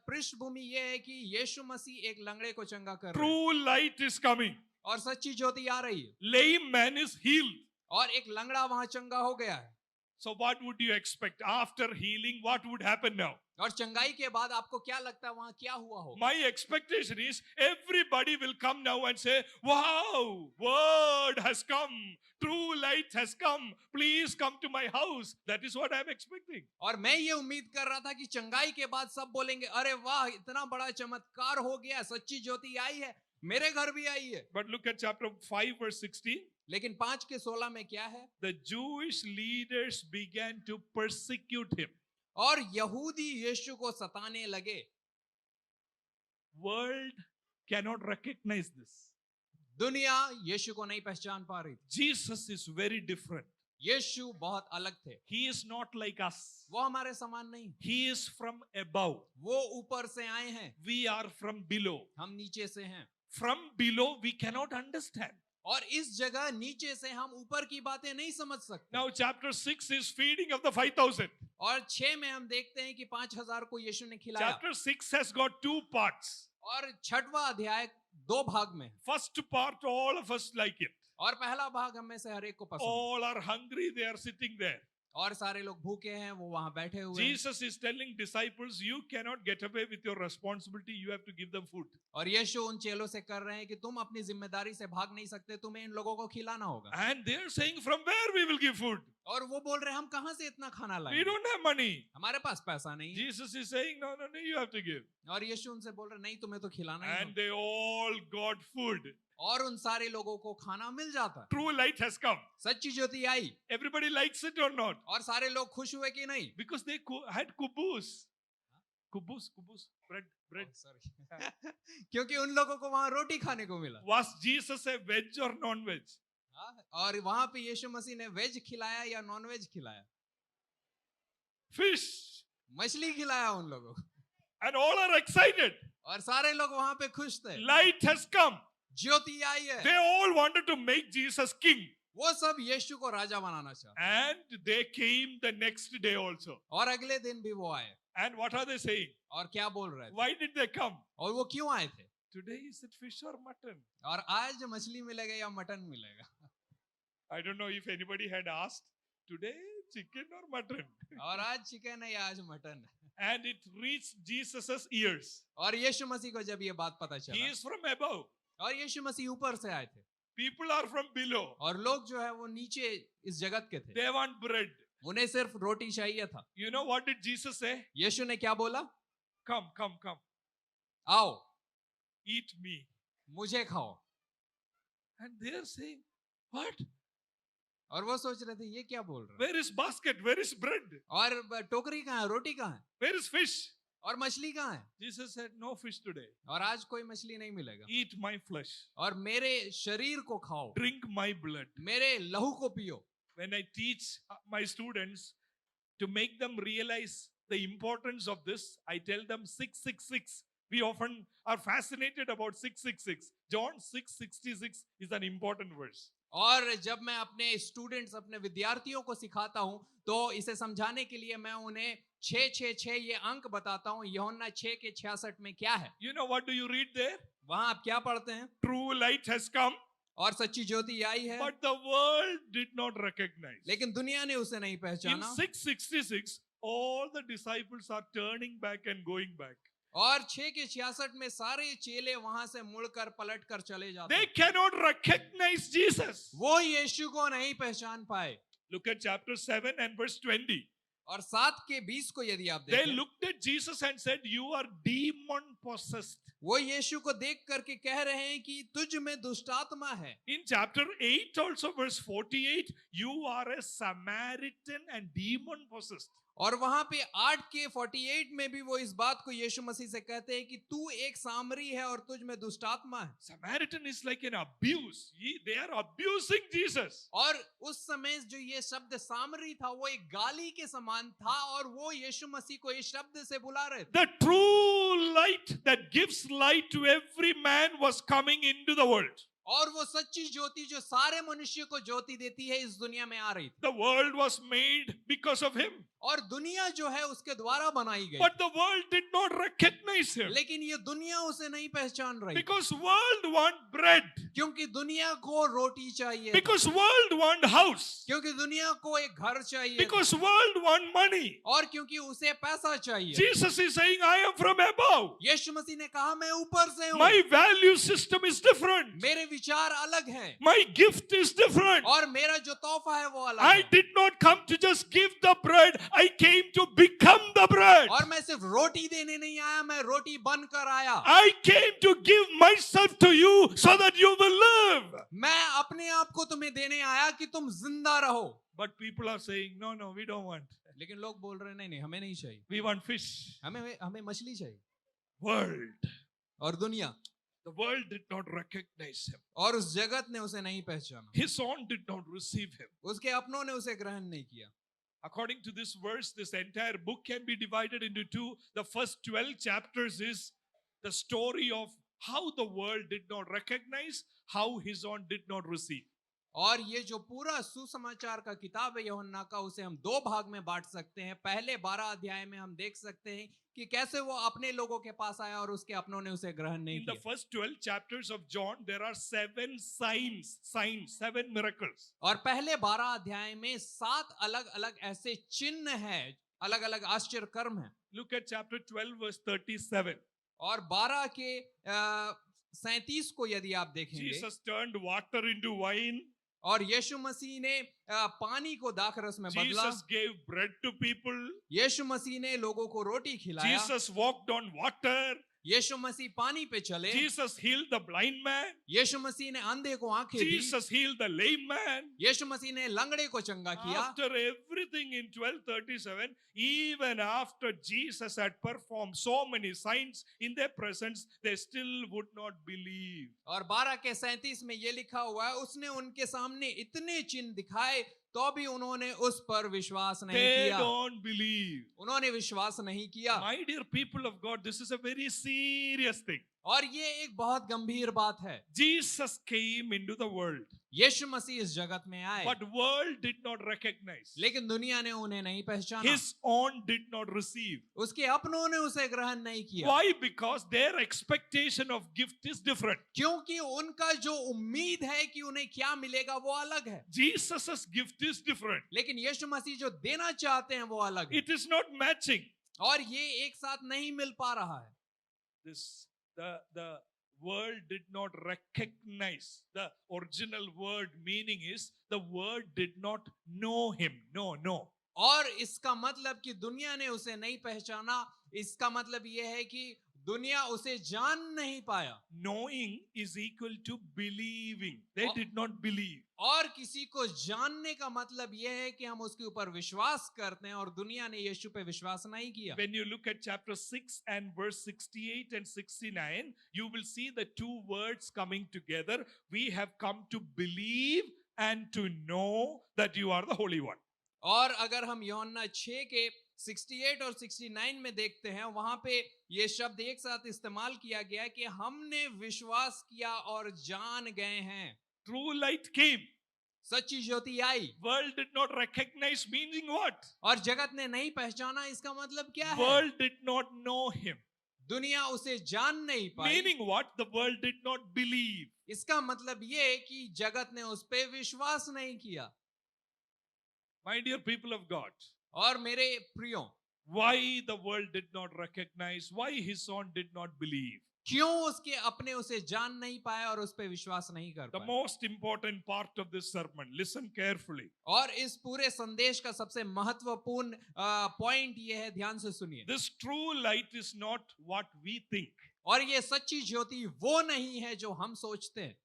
पृष्ठभूमि ये है कि यीशु मसीह एक लंगड़े को चंगा कर रहे हैं True light is coming. और सच्ची ज्योति आ रही है Lame man is healed. और एक लंगड़ा वहां चंगा हो गया है। So what would you expect after healing? What would happen now? और चंगाई के बाद आपको क्या लगता है वहां क्या हुआ हो? My expectation is everybody will come now and say, wow, word has come. True light has come. Please come to my house. That is what I am expecting. और मैं ये उम्मीद कर रहा था कि चंगाई के बाद सब बोलेंगे, अरे वाह इतना बड़ा चमत्कार हो गया, सच्ची ज्योति आई है, मेरे घर भी आई है। But look at chapter 5 verse 16. लेकिन 5 के 16 में क्या है? The Jewish leaders began to persecute him. और यहूदी यीशु को सताने लगे। World cannot recognize this. दुनिया यीशु को नहीं पहचान पा रही थी। Jesus is very different. यीशु बहुत अलग थे। He is not like us. वो हमारे समान नहीं, He is from above. वो ऊपर से आए हैं, We are from below. हम नीचे से हैं। From below we cannot understand. और इस जगह नीचे से हम ऊपर की बातें नहीं समझ सकते। Now chapter 6 is feeding of the 5,000. और 6 में हम देखते हैं कि 5,000 को यीशु ने खिलाया। Chapter 6 has got 2 parts. और 6वां अध्याय 2 भाग में, First part, all of us like it. और पहला भाग हम में से हर एक को पसंद है। All are hungry, they are sitting there. और सारे लोग भूखे हैं, वो वहां बैठे हुए हैं। Jesus is telling disciples, you cannot get away with your responsibility. You have to give them food. और यीशु उन चेलों से कर रहे हैं कि तुम अपनी जिम्मेदारी से भाग नहीं सकते, तुम्हें इन लोगों को खिलाना होगा। And they are saying, from where we will give food? और वो बोल रहे हैं हम कहां से इतना खाना We लाएंगे, don't have money. हमारे पास पैसा नहीं है। Jesus is saying, no, you have to give. और यीशु उनसे बोल रहे नहीं, तुम्हें तो खिलाना ही And होगा। they all got food. और उन सारे लोगों को खाना मिल जाता है। True light has come. सच्ची ज्योति आई Everybody likes it or not? और सारे लोग खुश हुए कि नहीं? Because they had kubus. Kubus, bread. Sorry. क्योंकि उन लोगों को वहां रोटी खाने को मिला। Was Jesus a veg or non-veg? और वहां पे यीशु मसीह ने वेज खिलाया या नॉन वेज खिलाया? Fish. मछली खिलाया उन लोगों को। And all are excited. और सारे लोग वहां पे खुश थे। Light has come. ज्योति आई है। They all wanted to make Jesus king. वो सब यीशु को राजा बनाना चाहते। And they came the next day also. और अगले दिन भी वो आए। And what are they saying? और क्या बोल रहे थे? Why did they come? और वो क्यों आए थे? Today is it fish or mutton? और आज मछली मिलेगा या मटन मिलेगा? I don't know if anybody had asked. Today chicken or mutton? और आज चिकन है या आज मटन है? And it reached Jesus's ears. और यीशु मसीह को जब ये बात पता He चला, is from above. और यीशु मसीह ऊपर से आए थे, People are from below. और लोग जो है वो नीचे इस जगत के थे, They want bread. उन्हें सिर्फ रोटी चाहिए था। You know what did Jesus say? यीशु ने क्या बोला? Come. आओ Eat me. मुझे खाओ। And they are saying, what? और वो सोच रहे थे ये क्या बोल रहा है? Where is basket? Where is bread? और टोकरी कहाँ है, रोटी कहाँ है, Where is fish? और मछली कहाँ है? Jesus said, no fish today. और आज कोई मछली नहीं मिलेगा। Eat my flesh. और मेरे शरीर को खाओ, Drink my blood. मेरे लहू को पियो। When I teach my students to make them realize the importance of this, I tell them 666. We often are fascinated about 666. John 6:66 is an important verse. और जब मैं अपने स्टूडेंट्स, अपने विद्यार्थियों को सिखाता हूं, तो इसे समझाने के लिए मैं उन्हें 666 ये अंक बताता हूं। यूहन्ना 6:66 में क्या है? You know what do you read there? वहां आप क्या पढ़ते हैं? True light has come, और सच्ची ज्योति आई है, but the world did not recognize. लेकिन दुनिया ने उसे नहीं In पहचाना। 666, all the disciples are turning back and going back. और 6:66 में सारे चेले वहां से मुड़कर पलटकर चले जाते They हैं। cannot recognize Jesus. वो यीशु को नहीं पहचान पाए। Look at chapter 7 and verse 20. और 7:20 को यदि आप They देखें, looked at Jesus and said, you are demon possessed. वो यीशु को देख करके कह रहे हैं कि तुझ में दुष्टात्मा है। In chapter 8 also verse 48, you are a Samaritan and demon possessed. और वहां पे 8:48 में भी वो इस बात को यीशु मसीह से कहते हैं कि तू एक सामरी है और तुझ में दुष्टात्मा है। Samaritan is like an abuse. They are abusing Jesus. और उस समय जो ये शब्द सामरी था वो एक गाली के समान था, और वो यीशु मसीह को इस शब्द से बुला रहे थे। The true light that gives light to every man was coming into the world. और वो सच्ची ज्योति जो सारे मनुष्य को ज्योति देती है इस दुनिया में आ रही थी। The world was made because of him. और दुनिया जो है उसके द्वारा बनाई गई, But the world did not recognize him. लेकिन ये दुनिया उसे नहीं पहचान रही, Because world want bread. क्योंकि दुनिया को रोटी चाहिए, Because world want house. क्योंकि दुनिया को एक घर चाहिए, Because world want money. और क्योंकि उसे पैसा चाहिए। Jesus is saying, I am from above. यीशु मसीह ने कहा मैं ऊपर से हूँ, My value system is different. मेरे विचार अलग हैं, My gift is different. और मेरा जो तोहफा है वो अलग I है। did not come to just give the bread. I came to become the bread. और मैं सिर्फ रोटी देने नहीं आया, मैं रोटी बनकर आया। I came to give myself to you so that you will live. मैं अपने आप को तुम्हें देने आया कि तुम जिंदा रहो। But people are saying, no, we don't want. लेकिन लोग बोल रहे नहीं, हमें नहीं चाहिए, We want fish. हमें मछली चाहिए। World. और दुनिया, The world did not recognize him. और उस जगत ने उसे नहीं पहचाना, His own did not receive him. उसके अपनों ने उसे ग्रहण नहीं किया। According to this verse, this entire book can be divided into two. The first 12 chapters is the story of how the world did not recognize, how his own did not receive. और ये जो पूरा सुसमाचार का किताब है यूहन्ना का, उसे हम दो भाग में बांट सकते हैं। पहले 12 अध्याय में हम देख सकते हैं कि कैसे वो अपने लोगों के पास आया और उसके अपनों ने उसे ग्रहण नहीं In the किया। first 12 chapters of John, there are 7 signs, 7 miracles. और पहले 12 अध्याय में 7 अलग अलग ऐसे चिन्ह हैं, अलग अलग आश्चर्य कर्म हैं। Look at chapter 12, verse 37. और 12 के 37 को यदि आप देखेंगे, Jesus turned water into wine. और यीशु मसीह ने पानी को दाखरस में बदला। Jesus gave bread to people. यीशु मसीह ने लोगों को रोटी खिलाया। Jesus walked on water. यीशु मसीह पानी पे चले। Jesus healed the blind man. यीशु मसीह ने अंधे को आंखें दी। Jesus healed the lame man. यीशु मसीह ने लंगड़े को चंगा किया। After everything in 12:37, even after Jesus had performed so many signs in their presence, they still would not believe. और 12 के 37 में ये लिखा हुआ है, उसने उनके सामने इतने चिन्ह दिखाए तो भी उन्होंने उस पर विश्वास नहीं They किया। don't believe. उन्होंने विश्वास नहीं किया। My dear people of God, this is a very serious thing. और ये एक बहुत गंभीर बात है। Jesus came into the world, यीशु मसीह इस जगत में आए, but world did not recognize. लेकिन दुनिया ने उन्हें नहीं पहचाना। His own did not receive. उसके अपनों ने उसे ग्रहण नहीं किया। Why? Because their expectation of gift is different. क्योंकि उनका जो उम्मीद है कि उन्हें क्या मिलेगा वो अलग है, Jesus' gift is different. लेकिन यीशु मसीह जो देना चाहते हैं वो अलग है। It is not matching. और ये एक साथ नहीं मिल पा रहा है। The world did not recognize. The original word meaning is the word did not know him. No. और इसका मतलब कि दुनिया ने उसे नहीं पहचाना, इसका मतलब यह है कि दुनिया उसे जान नहीं पाया। Knowing is equal to believing. They Oh. did not believe. और किसी को जानने का मतलब यह है कि हम उसके ऊपर विश्वास करते हैं, और दुनिया ने यीशु पे विश्वास नहीं किया। When you look at chapter 6 and verse 68 and 69, you will see the two words coming together. We have come to believe and to know that you are the Holy One. और अगर हम यूहन्ना 6 के 68 और 69 में देखते हैं, वहां पे ये शब्द एक साथ इस्तेमाल किया गया है कि हमने विश्वास किया और जान गए हैं। True light came. सच्ची ज्योति आई, World did not recognize, meaning what? और जगत ने नहीं पहचाना। इसका मतलब क्या है? World did not know him. दुनिया उसे जान नहीं पाई। Meaning what? The world did not believe. इसका मतलब ये कि जगत ने उस पे विश्वास नहीं किया। My dear people of God, और मेरे प्रियो, why the world did not recognize? Why his son did not believe? क्यों उसके अपने उसे जान नहीं पाए और उस पे विश्वास नहीं कर The पाए? most important part of this sermon, listen carefully. और इस पूरे संदेश का सबसे महत्वपूर्ण पॉइंट ये है, ध्यान से सुनिए। This true light is not what we think. और ये सच्ची ज्योति वो नहीं है जो हम सोचते हैं।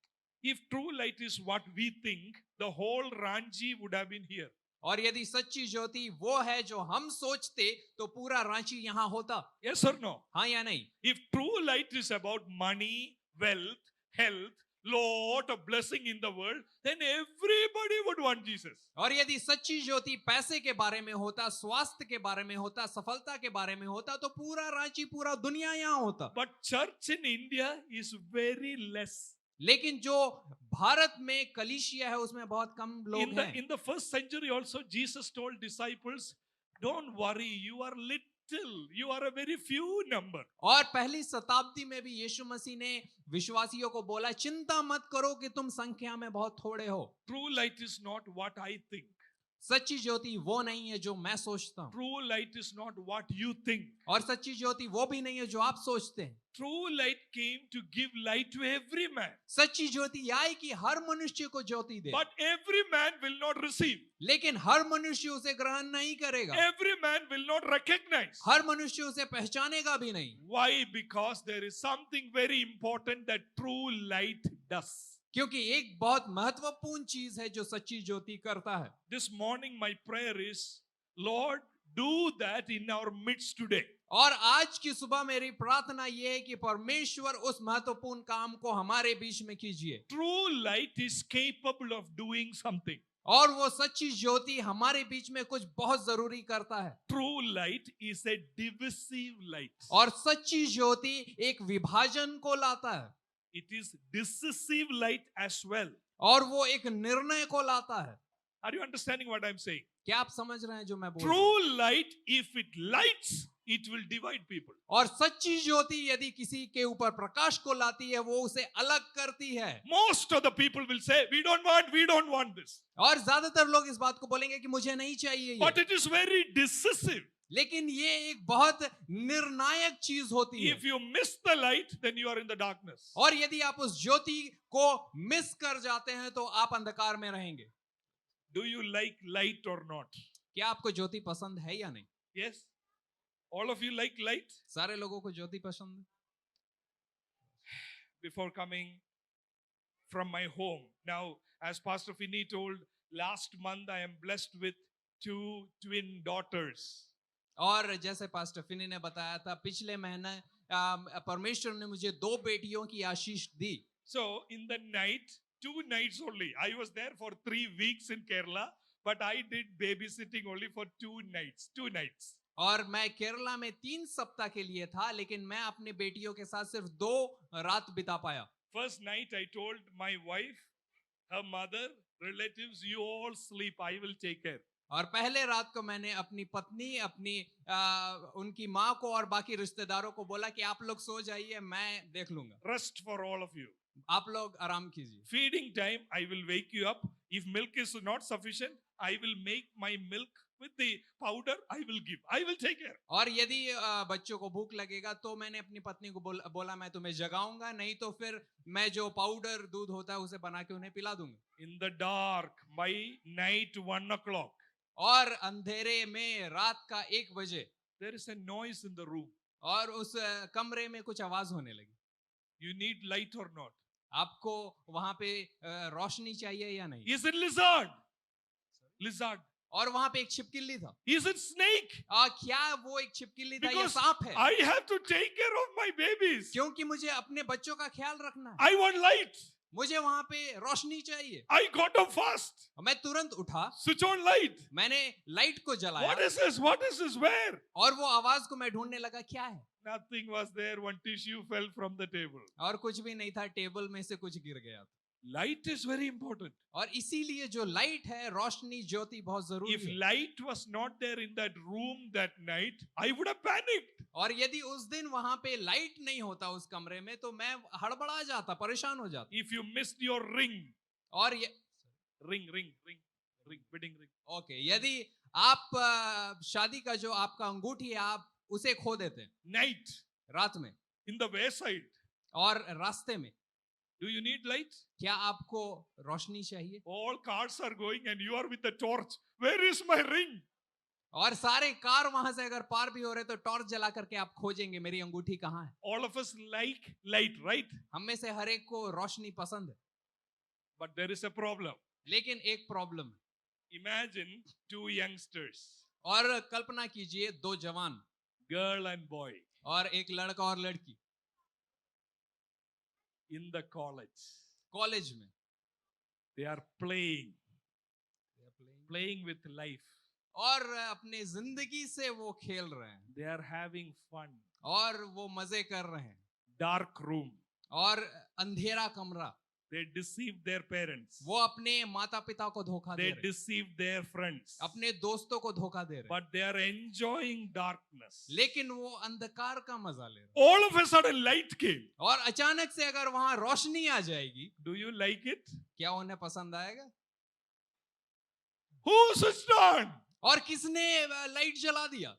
If true light is what we think, the whole Ranchi would have been here. और यदि सच्ची ज्योति वो है जो हम सोचते, तो पूरा रांची यहाँ होता। Yes or no? हाँ या नहीं? If true light is about money, wealth, health, lot of blessing in the world, then everybody would want Jesus. और यदि सच्ची ज्योति पैसे के बारे में होता, स्वास्थ्य के बारे में होता, सफलता के बारे में होता, तो पूरा रांची, पूरा दुनिया यहाँ होता। But church in India is very less. लेकिन जो भारत में कलीसिया है उसमें बहुत कम लोग हैं। In the first century also, Jesus told disciples, don't worry, you are little, you are a very few number. और पहली शताब्दी में भी यीशु मसीह ने विश्वासियों को बोला, चिंता मत करो कि तुम संख्या में बहुत थोड़े हो। True light is not what I think. सच्ची ज्योति वो नहीं है जो मैं सोचता हूँ, True light is not what you think. और सच्ची ज्योति वो भी नहीं है जो आप सोचते हैं। True light came to give light to every man. सच्ची ज्योति आई कि हर मनुष्य को ज्योति दे, But every man will not receive. लेकिन हर मनुष्य उसे ग्रहण नहीं करेगा। Every man will not recognize. हर मनुष्य उसे पहचानेगा भी नहीं। Why? Because there is something very important that true light does. क्योंकि एक बहुत महत्वपूर्ण चीज है जो सच्ची ज्योति करता है। This morning my prayer is, Lord, do that in our midst today. और आज की सुबह मेरी प्रार्थना यह है कि परमेश्वर उस महत्वपूर्ण काम को हमारे बीच में कीजिए। True light is capable of doing something. और वो सच्ची ज्योति हमारे बीच में कुछ बहुत जरूरी करता है। True light is a divisive light. और सच्ची ज्योति एक विभाजन को लाता है। It is decisive light as well. और वो एक निर्णय को लाता है। Are you understanding what I'm saying? क्या आप समझ रहे हैं जो मैं बोल रहा हूं? True light, if it lights, it will divide people. और सच्ची ज्योति यदि किसी के ऊपर प्रकाश को लाती है, वो उसे अलग करती है। Most of the people will say, we don't want this. और ज्यादातर लोग इस बात को बोलेंगे कि मुझे नहीं चाहिए But ये। it is very decisive. लेकिन ये एक बहुत निर्णायक चीज होती है। If you miss the light, then you are in the darkness. और यदि आप उस ज्योति को मिस कर जाते हैं तो आप अंधकार में रहेंगे। Do you like light or not? क्या आपको ज्योति पसंद है या नहीं? Yes? All of you like light? सारे लोगों को ज्योति पसंद है। Before coming from my home. Now, as Pastor Finney told, last month I am blessed with 2 twin daughters. और जैसे पास्टर फिनी ने बताया था, पिछले महीने परमेश्वर ने मुझे 2 बेटियों की आशीष दी। So, in the night, 2 nights only. I was there for 3 weeks in Kerala, but I did babysitting only for 2 nights. 2 nights. और मैं केरला में 3 सप्ताह के लिए था, लेकिन मैं अपनी बेटियों के साथ सिर्फ 2 रात बिता पाया। First night I told my wife, her mother, relatives, you all sleep. I will take care. और पहले रात को मैंने अपनी पत्नी, उनकी माँ को और बाकी रिश्तेदारों को बोला कि आप लोग सो जाइए, मैं देख लूंगा। Rest for all of you. आप लोग आराम कीजिए। Feeding time, I will wake you up. If milk is not sufficient, I will make my milk with the powder. I will give. I will take care. और यदि बच्चों को भूख लगेगा तो मैंने अपनी पत्नी को बोला मैं तुम्हें जगाऊंगा, नहीं तो फिर मैं जो पाउडर दूध होता है उसे बना के उन्हें पिला दूंगा। In the dark, by night 1 o'clock, और अंधेरे में रात का 1 बजे there is a noise in the room. और उस कमरे में कुछ आवाज होने लगी। You need light or not? आपको वहां पे रोशनी चाहिए या नहीं? Is it lizard? Lizard. और वहां पे एक छिपकली था। Is it snake? क्या वो एक छिपकली था या Because सांप है? I have to take care of my babies. क्योंकि मुझे अपने बच्चों का ख्याल रखना है। I want light. मुझे वहां पे रोशनी चाहिए। I got up fast. मैं तुरंत उठा, Switch on light. मैंने लाइट को जलाया। What is this? What is this? Where? और वो आवाज को मैं ढूंढने लगा, क्या है? Nothing was there. One tissue fell from the table. और कुछ भी नहीं था, टेबल में से कुछ गिर गया था। Light is very important. और इसीलिए जो लाइट है, रोशनी, ज्योति बहुत जरूरी If है। light was not there in that room that night, I would have panicked. और यदि उस दिन वहां पे लाइट नहीं होता उस कमरे में तो मैं हड़बड़ा जाता, परेशान हो जाता। If you missed your ring, और ये ring, wedding ring. ओके, यदि आप शादी का जो आपका अंगूठी है, आप उसे खो देते Night, रात में in the wayside. और रास्ते में, Do you need light? क्या आपको रोशनी चाहिए? All cars are going and you are with the torch. Where is my ring? और सारे कार वहां से अगर पार भी हो रहे तो टॉर्च जला करके आप खोजेंगे मेरी अंगूठी कहाँ है। All of us like light, right? हम में से हर एक को रोशनी पसंद है, But there is a problem. लेकिन एक प्रॉब्लम है। Imagine 2 youngsters, और कल्पना कीजिए 2 जवान girl and boy, और एक लड़का और लड़की in the college. कॉलेज में They are playing with life. और अपने जिंदगी से वो खेल रहे हैं They are having fun. और वो मजे कर रहे हैं। Dark room. और अंधेरा कमरा, They deceive their parents. वो अपने माता पिता को धोखा दे They रहे हैं, deceive their friends. अपने दोस्तों को धोखा दे रहे हैं, But they are enjoying darkness. लेकिन वो अंधकार का मजा ले रहे हैं। All of a sudden light came. और अचानक से अगर वहां रोशनी आ जाएगी, Do you like it? क्या उन्हें पसंद आएगा? Who switched on? और किसने लाइट जला दिया?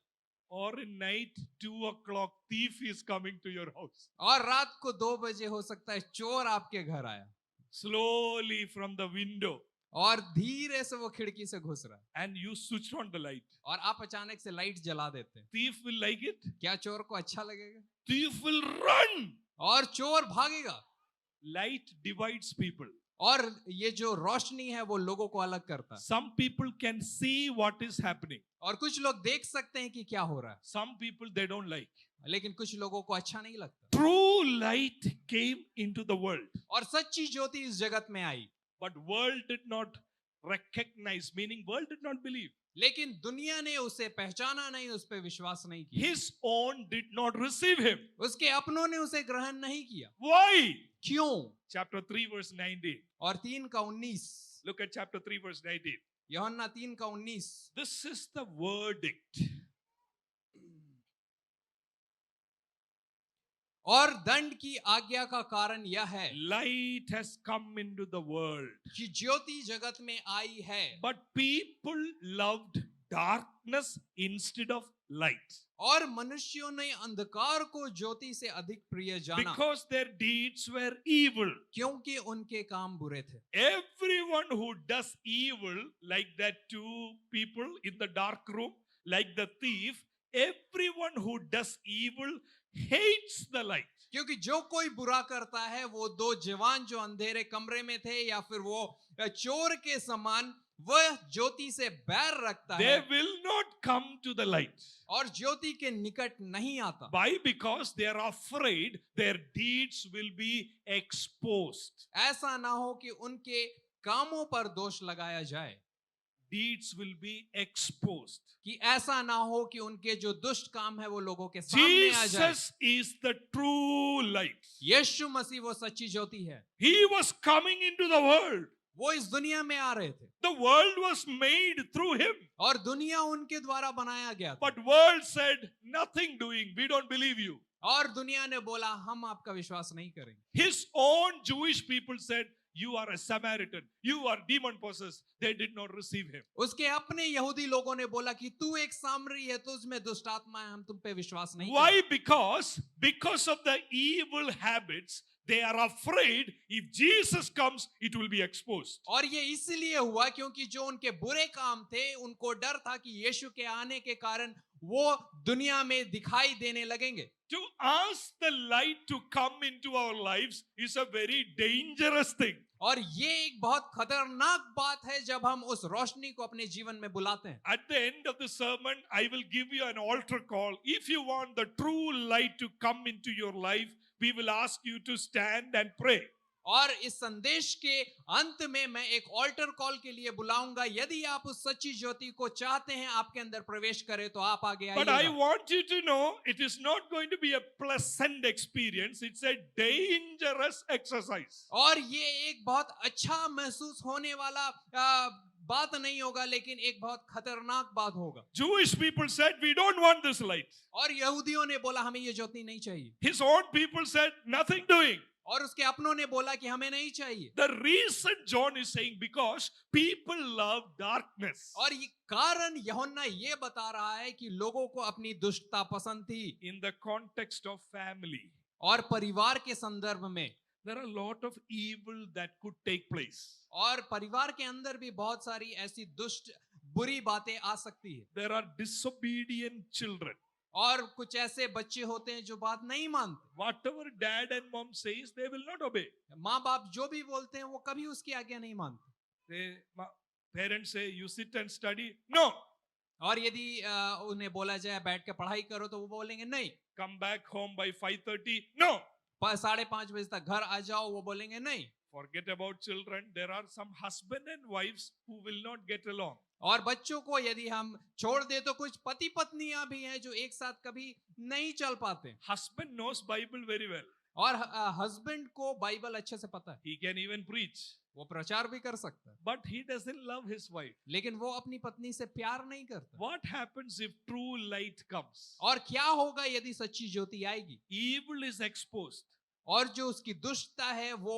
Or in night 2 o'clock thief is coming to your house. और रात को 2 बजे हो सकता है चोर आपके घर आया Slowly from the window. और धीरे से वो खिड़की से घुस रहा है And you switched on the light. और आप अचानक से लाइट जला देते हैं। Thief will like it. क्या चोर को अच्छा लगेगा? Thief will run. और चोर भागेगा। Light divides people. और ये जो रोशनी है वो लोगों को अलग करता है। Some people can see what is happening. और कुछ लोग देख सकते हैं कि क्या हो रहा है, Some people they don't like. लेकिन कुछ लोगों को अच्छा नहीं लगता। True light came into the world. और सच्ची ज्योति इस जगत में आई, But world did not recognize, meaning world did not believe. लेकिन दुनिया ने उसे पहचाना नहीं, उस पर विश्वास नहीं किया। His own did not receive him. उसके अपनों ने उसे ग्रहण नहीं किया। Why? क्यों? Chapter 3, verse 19. और 3 का 19, Look at chapter 3, verse 19. यूहन्ना 3 का 19। This is the verdict. और दंड की आज्ञा का कारण यह है Light has come into the world, कि ज्योति जगत में आई है, but people loved darkness instead of light और मनुष्यों ने अंधकार को ज्योति से अधिक प्रिय जाना, because their deeds were evil. क्योंकि उनके काम बुरे थे। Everyone who does evil, like that two people in the dark room, like the thief, everyone who does evil hates the light. क्योंकि जो कोई बुरा करता है, वो दो जवान जो अंधेरे कमरे में थे, या फिर वो चोर के समान, वह ज्योति से बैर रखता They है will not come to the light. और ज्योति के निकट नहीं आता। Why? Because they are afraid their deeds will be exposed. ऐसा ना हो कि उनके कामों पर दोष लगाया जाए, Deeds will be exposed. कि ऐसा ना हो कि उनके जो दुष्ट काम है वो लोगों के सामने आ जाए। Jesus is the true light. यीशु मसीह वो सच्ची ज्योति है। He was coming into the world. वो इस दुनिया में आ रहे थे The world was made through him. और दुनिया उनके द्वारा बनाया गया था। But world said, nothing doing. We don't believe you. और दुनिया ने बोला, हम आपका विश्वास नहीं करेंगे। His own Jewish people said, you are a Samaritan. You are demon possessed. They did not receive him. उसके अपने यहूदी लोगों ने बोला कि तू एक सामरी है, तो उसमें दुष्ट आत्मा है, हम तुम पे विश्वास नहीं Why? करेंगे। Because of the evil habits, they are afraid if Jesus comes, it will be exposed. और ये इसलिए हुआ क्योंकि जो उनके बुरे काम थे, उनको डर था कि यीशु के आने के कारण वो दुनिया में दिखाई देने लगेंगे। To ask the light to come into our lives is a very dangerous thing. और ये एक बहुत खतरनाक बात है जब हम उस रोशनी को अपने जीवन में बुलाते हैं। At the end of the sermon, I will give you an altar call. If you want the true light to come into your life, we will ask you to stand and pray. और इस संदेश के अंत में मैं एक alter call के लिए बुलाऊंगा। यदि आप उस सच्ची ज्योति को चाहते हैं आपके अंदर प्रवेश करे, तो आप आगे But I आइएगा। want you to know it is not going to be a pleasant experience. It's a dangerous exercise. और ये एक बहुत अच्छा महसूस होने वाला बात नहीं होगा, लेकिन एक बहुत खतरनाक बात होगा। Jewish people said, we don't want this light. और यहूदियों ने बोला, हमें ये ज्योति नहीं चाहिए। His own people said, nothing doing. और उसके अपनों ने बोला कि हमें नहीं चाहिए। The reason John is saying, because people love darkness. और ये कारण यूहन्ना ये बता रहा है कि लोगों को अपनी दुष्टता पसंद थी। In the context of family, और परिवार के संदर्भ में, there are a lot of evil that could take place. और परिवार के अंदर भी बहुत सारी ऐसी दुष्ट बुरी बातें आ सकती है। There are disobedient children. और कुछ ऐसे बच्चे होते हैं जो बात नहीं मानते। Whatever dad and mom says, they will not obey. माँ बाप जो भी बोलते हैं वो कभी उसकी आज्ञा नहीं मानते। Parents say, you sit and study. No. और यदि उन्हें बोला जाए बैठ के पढ़ाई करो, तो वो बोलेंगे नहीं। Come back home by 5:30. No. 5:30 बजे तक घर आ जाओ, वो बोलेंगे नहीं। Forget about children. There are some husband and wives who will not get along. और बच्चों को यदि हम छोड़ दे, तो कुछ पति पत्नियां भी हैं जो एक साथ कभी नहीं चल पाते। Husband knows Bible very well. और हस्बैंड को बाइबल अच्छे से पता है, He can even preach. वो प्रचार भी कर सकता है, But he doesn't love his wife. लेकिन वो अपनी पत्नी से प्यार नहीं करता। What happens if true light comes? और क्या होगा यदि सच्ची ज्योति आएगी Evil is exposed. और जो उसकी दुष्टता है वो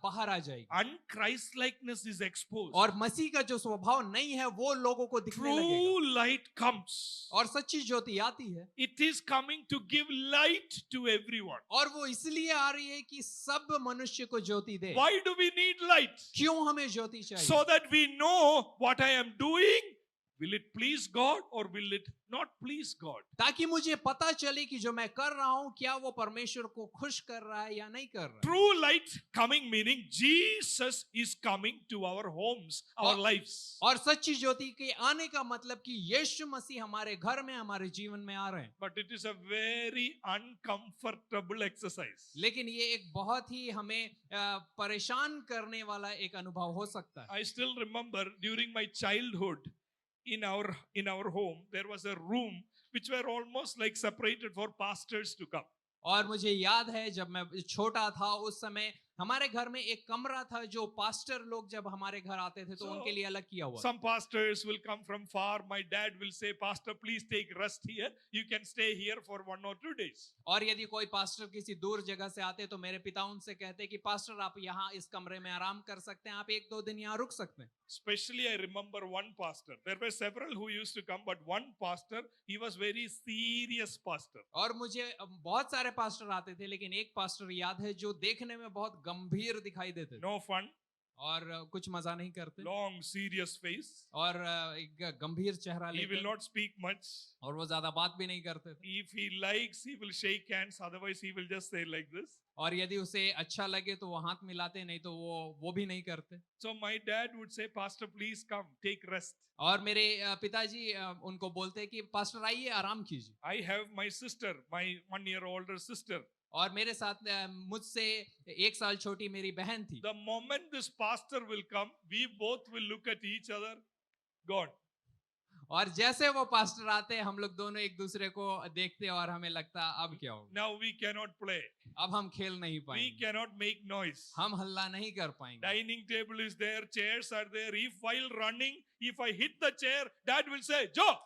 बाहर आ जाएगी, Unchristlikeness is exposed. और मसीह का जो स्वभाव नहीं है वो लोगों को दिखने लगेगा। True light comes. और सच्ची ज्योति आती है, It is coming to give light to everyone. और वो इसलिए आ रही है कि सब मनुष्य को ज्योति दे। Why do we need light? क्यों हमें ज्योति चाहिए? So that we know what I am doing. Will it please God or will it not please God? ताकि मुझे पता चले कि जो मैं कर रहा हूं क्या वो परमेश्वर को खुश कर रहा है या नहीं कर रहा है। True light coming meaning Jesus is coming to our homes, our lives. और सच्ची ज्योति के आने का मतलब कि यीशु मसीह हमारे घर में, हमारे जीवन में आ रहे हैं। But it is a very uncomfortable exercise. लेकिन ये एक बहुत ही हमें परेशान करने वाला एक अनुभव हो सकता है। I still remember during my childhood in our home there was a room which were almost like separated for pastors to come. और मुझे याद है जब मैं छोटा था उस समय हमारे घर में एक कमरा था जो पास्टर लोग जब हमारे घर आते थे तो So, उनके लिए अलग किया हुआ था। Some pastors will come from far. My dad will say, Pastor, please take rest here. You can stay here for 1 or 2 days. और यदि कोई पास्टर किसी दूर जगह से आते तो मेरे पिता उनसे कहते कि पास्टर आप यहाँ इस कमरे में आराम कर सकते हैं, आप 1-2 दिन यहाँ रुक सकते हैं। Especially, I remember one pastor. There were several who used to come, but one pastor, he was very serious pastor. और मुझे बहुत सारे पास्टर आते थे लेकिन एक पास्टर याद है जो देखने में बहुत गंभीर दिखाई देते थे No fun, और कुछ मजा नहीं करते long, serious face. और एक गंभीर चेहरा He will लेकर not speak much. और वो ज्यादा बात भी नहीं करते थे। If he likes, he will shake hands. Otherwise, he will just say like this. और यदि उसे अच्छा लगे तो वो हाथ मिलाते, नहीं तो वो भी नहीं करते। So my dad would say, Pastor, please come, take rest. और मेरे पिताजी उनको बोलते हैं कि पास्टर आइए आराम कीजिए। I have my sister, my 1 year older sister. और मेरे साथ मुझसे 1 साल छोटी मेरी बहन थी। The moment this pastor will come, we both will look at each other. God. और जैसे वो पास्टर आते हम लोग दोनों एक दूसरे को देखते और हमें लगता अब क्या होगा, Now we cannot play. अब हम खेल नहीं We पाएंगे, cannot make noise. हम हल्ला नहीं कर पाएंगे। Dining table is there, chairs are there. If while running, if I hit the chair, dad will say, Joe,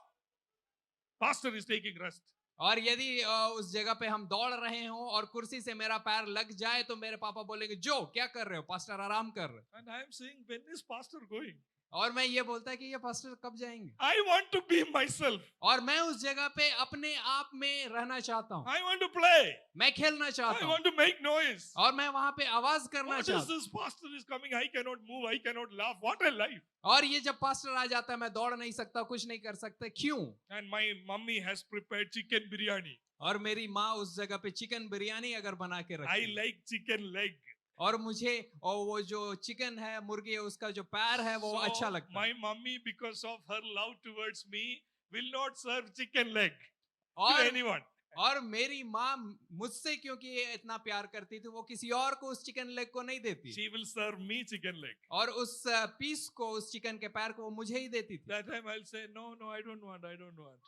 pastor is taking rest. और यदि उस जगह पे हम दौड़ रहे हो और कुर्सी से मेरा पैर लग जाए तो मेरे पापा बोलेंगे जो क्या कर रहे हो, पास्टर आराम कर रहे And I am saying, when is pastor going? हो। और मैं ये बोलता कि ये पास्टर कब जाएंगे, I want to be myself. और मैं उस जगह पे अपने आप में रहना चाहता हूँ, I want to play. मैं खेलना चाहता I हूँ want to make noise. और मैं वहां पे आवाज करना What चाहता is हूँ। this? Pastor is coming. I cannot move. I cannot laugh. What a life. और ये जब पास्टर आ जाता है मैं दौड़ नहीं सकता, कुछ नहीं कर सकते, क्यों? And my mummy has prepared chicken biryani. और मेरी माँ उस जगह पे चिकन बिरयानी अगर बना के I रखी है, like chicken leg. और मुझे और वो जो चिकन है मुर्गी है उसका जो पैर है वो अच्छा So लगता my है। mummy, because of her love towards me, will not serve chicken leg to और anyone. और मेरी माँ मुझसे क्योंकि ये इतना प्यार करती थी वो किसी और को उस चिकन लेग को नहीं देती, She will serve me chicken leg. और उस पीस को उस चिकन के पैर को वो मुझे ही देती थी। That time I'll say, no, no, I don't want. I don't want.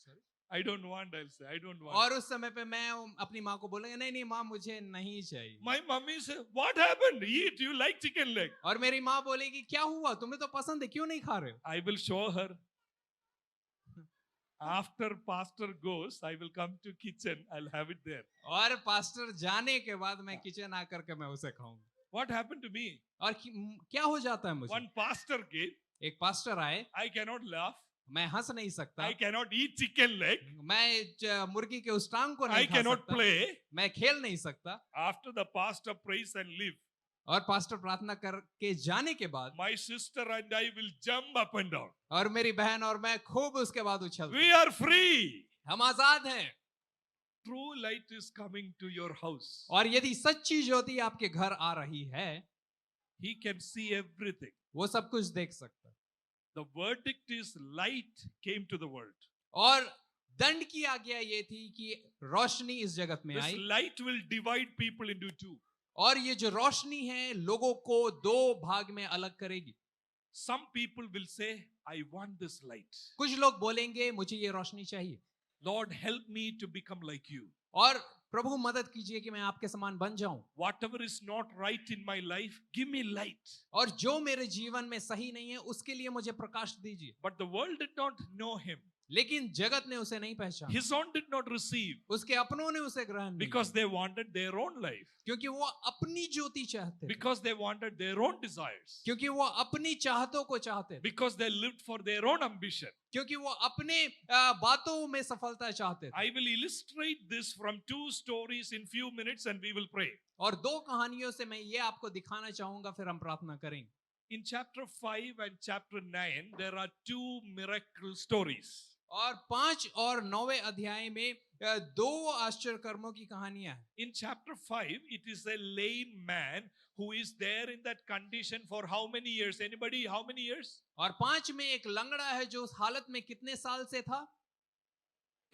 Sorry? I don't want. I'll say, I don't want. और उस समय पे मैं अपनी माँ को बोलेंगे नहीं नहीं माँ मुझे नहीं चाहिए। My mummy say, what happened? Eat. You like chicken leg. और मेरी माँ बोलेगी क्या हुआ, तुम्हें तो पसंद है, क्यों नहीं खा रहे हो? I will show her. After pastor goes, I will come to kitchen. I'll have it there. और पास्टर जाने के बाद मैं किचन आकर के मैं उसे खाऊंगा। What happened to me? और क्या हो जाता है मुझे, One pastor came. एक पास्टर आए, I cannot laugh. मैं हंस नहीं सकता, I cannot eat chicken leg. मैं मुर्गी के उस टांग को I नहीं खा cannot सकता, play. मैं खेल नहीं सकता। After the pastor prays and leave, और पास्टर प्रार्थना करके जाने के बाद my sister and I will jump up and down. और मेरी बहन और मैं खूब उसके बाद उछलते, We are free. हम आजाद हैं। True light is coming to your house. और यदि सच्ची ज्योति आपके घर आ रही है, He can see everything. वो सब कुछ देख सकता है। The verdict is light came to the world. और दंड की आज्ञा ये थी कि रोशनी इस जगत में This I, light will divide people into two. और ये जो रोशनी है लोगों को 2 भाग में अलग करेगी। Some people will say, I want this light. कुछ लोग बोलेंगे मुझे ये रोशनी चाहिए, Lord, help me to become like you. और प्रभु मदद कीजिए कि मैं आपके समान बन जाऊं, Whatever is not right in my life, give me light. और जो मेरे जीवन में सही नहीं है उसके लिए मुझे प्रकाश दीजिए। But the world did not know him. लेकिन जगत ने उसे नहीं पहचाना, His own did not receive उसके अपनों ने उसे ग्रहण नहीं because किया, they wanted their own life, क्योंकि वो अपनी ज्योति चाहते हैं, because they wanted their own desires, क्योंकि वो अपनी चाहतों को चाहते हैं, because they lived for their own ambition. क्योंकि वो अपने बातों में सफलता चाहते थे। I will illustrate this from 2 stories in few minutes and we will pray. और 2 कहानियों से मैं ये आपको दिखाना चाहूंगा, फिर हम प्रार्थना करेंगे। In chapter 5 and chapter 9, there are 2 miracle stories. और 5 और 9वें अध्याय में 2 आश्चर्य कर्मों की कहानियां हैं। In chapter 5, it is a lame man who is there in that condition for how many years? Anybody, how many years? और 5 में एक लंगड़ा है जो उस हालत में कितने साल से था?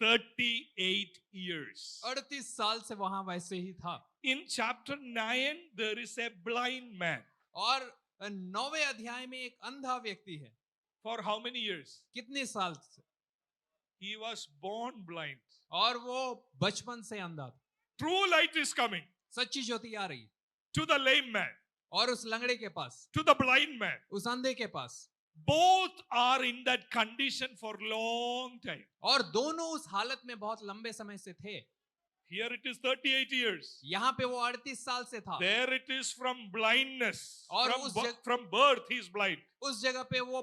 38 years. 38 साल से वहां वैसे ही था। In chapter 9, there is a blind man. और 9वें अध्याय में एक अंधा व्यक्ति है। For how many years? कितने साल से? He was born blind. और वो बचपन से अंधा था। True light is coming सच्ची ज्योति आ रही है to the lame man, और उस लंगड़े के पास, to the blind man. उस अंधे के पास, Both are in that condition for long time. और दोनों उस हालत में बहुत लंबे समय से थे. Here it is 38 years. यहाँ पे वो 38 साल से था. There it is from blindness. और From, उस from birth he is blind. उस जगह पे वो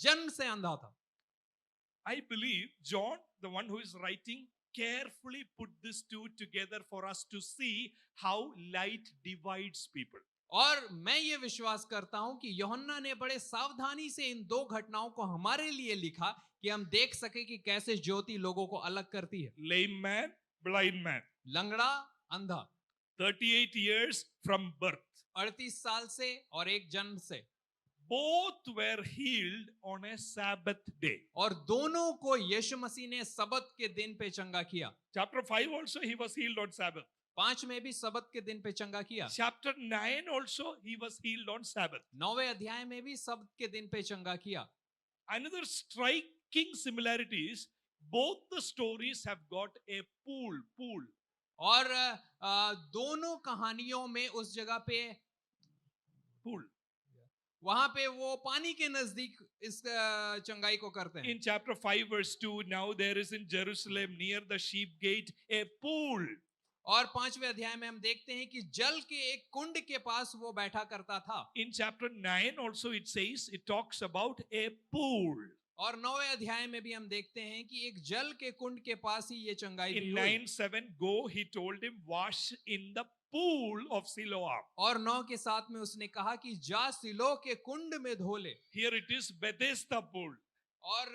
जन्म से अंधा था. I believe John, the one who is writing, carefully put these two together for us to see how light divides people. और मैं ये विश्वास करता हूं कि यूहन्ना ने बड़े सावधानी से इन दो घटनाओं को हमारे लिए लिखा कि हम देख सके कि कैसे ज्योति लोगों को अलग करती है. Lame man, blind man. लंगड़ा, अंधा, 38 years from birth. 38 साल से और एक जन्म से, Both were healed on a Sabbath day. और दोनों को यीशु मसीह ने सबत के दिन पे चंगा किया. Chapter 5 also he was healed on Sabbath. 5 में भी सबत के दिन पे चंगा किया. Chapter 9 also he was healed on Sabbath. 9वें अध्याय में भी सबत के दिन पे चंगा किया. Another striking similarity is both the stories have got a pool. और दोनों कहानियों में उस जगह पे Pool. वहां पे वो पानी के नजदीक इस चंगाई को करते हैं. In chapter 5 verse 2, now there is in Jerusalem near the sheep gate a pool. और 5वें अध्याय में हम देखते हैं कि जल के एक कुंड के पास वो बैठा करता था. In chapter 9 also it says, it talks about a pool. और 9वें अध्याय में भी हम देखते हैं कि एक जल के कुंड के पास ही ये चंगाई भी In हुई. 9:7, go, he told him, wash in the pool of Siloam. और 9 के 7 में उसने कहा कि जा सिलो के कुंड में धो ले. Here it is Bethesda pool. और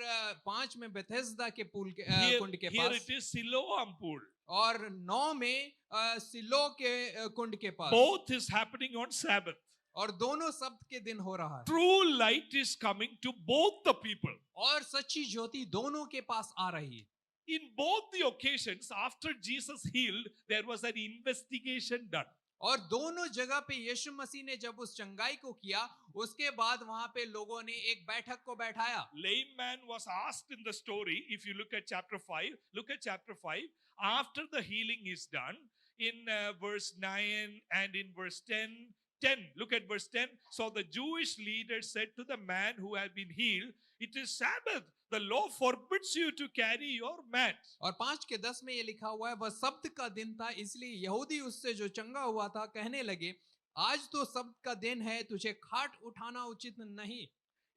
5 में बेथेस्दा के पुल के Here, कुंड के here pass. it is Siloam pool. और 9 में सिलो के कुंड के पास. Both is happening on Sabbath. और दोनों सब्त के दिन हो रहा है. True light is coming to both the people. और सच्ची ज्योति दोनों के पास आ रही है. In both the occasions, after Jesus healed, there was an investigation done. और दोनों जगह पे यीशु मसीह ने जब उस चंगाई को किया, उसके बाद वहां पे लोगों ने एक बैठक को बैठाया. Lame man was asked in the story, if you look at chapter 5, look at chapter 5, after the healing is done, in verse 9 and in verse 10, look at verse 10. So the Jewish leaders said to the man who had been healed, it is Sabbath. The law forbids you to carry your mat. और 5 के 10 में ये लिखा हुआ है, वह सब्त का दिन था, इसलिए यहूदी उससे जो चंगा हुआ था कहने लगे, आज तो सब्त का दिन है, तुझे खाट उठाना उचित नहीं.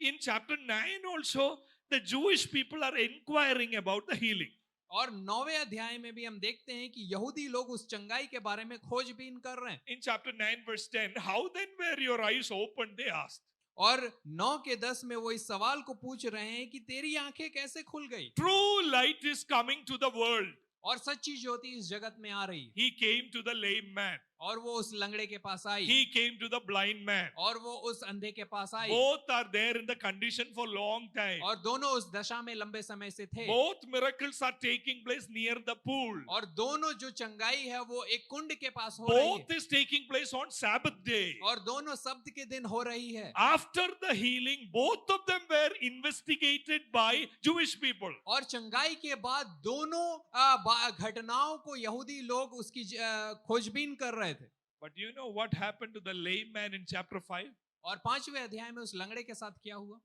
In chapter 9 also, the Jewish people are inquiring about the healing. और 9वें अध्याय में भी हम देखते हैं कि यहूदी लोग उस चंगाई के बारे में खोजबीन कर रहे हैं. In chapter 9 verse 10, how then were your eyes opened, they asked. और 9 के 10 में वो इस सवाल को पूछ रहे हैं कि तेरी आंखें कैसे खुल गई. True light is coming to the world. और सच्ची ज्योति इस जगत में आ रही है. He came to the lame man. और वो उस लंगड़े के पास आई. He came to the blind man. और वो उस अंधे के पास आई. Both are there in the condition for long time. और दोनों उस दशा में लंबे समय से थे. Both miracles are taking place near the pool. और दोनों जो चंगाई है वो एक कुंड के पास हो रही Both है. is taking place on Sabbath day. और दोनों सब्त के दिन हो रही है. After the healing, both of them were investigated by Jewish people. और चंगाई के बाद दोनों घटनाओं को यहूदी लोग उसकी खोजबीन कर रहे थे. But you know what happened to the lame man in chapter 5? और 5वें अध्याय में उस लंगड़े के साथ क्या हुआ.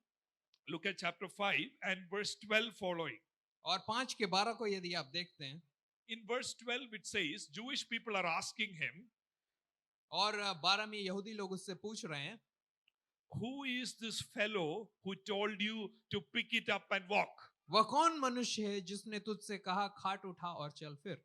Look at chapter 5 and verse 12 following. और 5 के 12 को यदि आप देखते हैं, In verse 12 it says, Jewish people are asking him, और 12 में यहूदी लोग उससे पूछ रहे हैं, who is this fellow who told you to pick it up and walk? वह कौन मनुष्य है जिसने तुझसे कहा खाट उठा और चल फिर.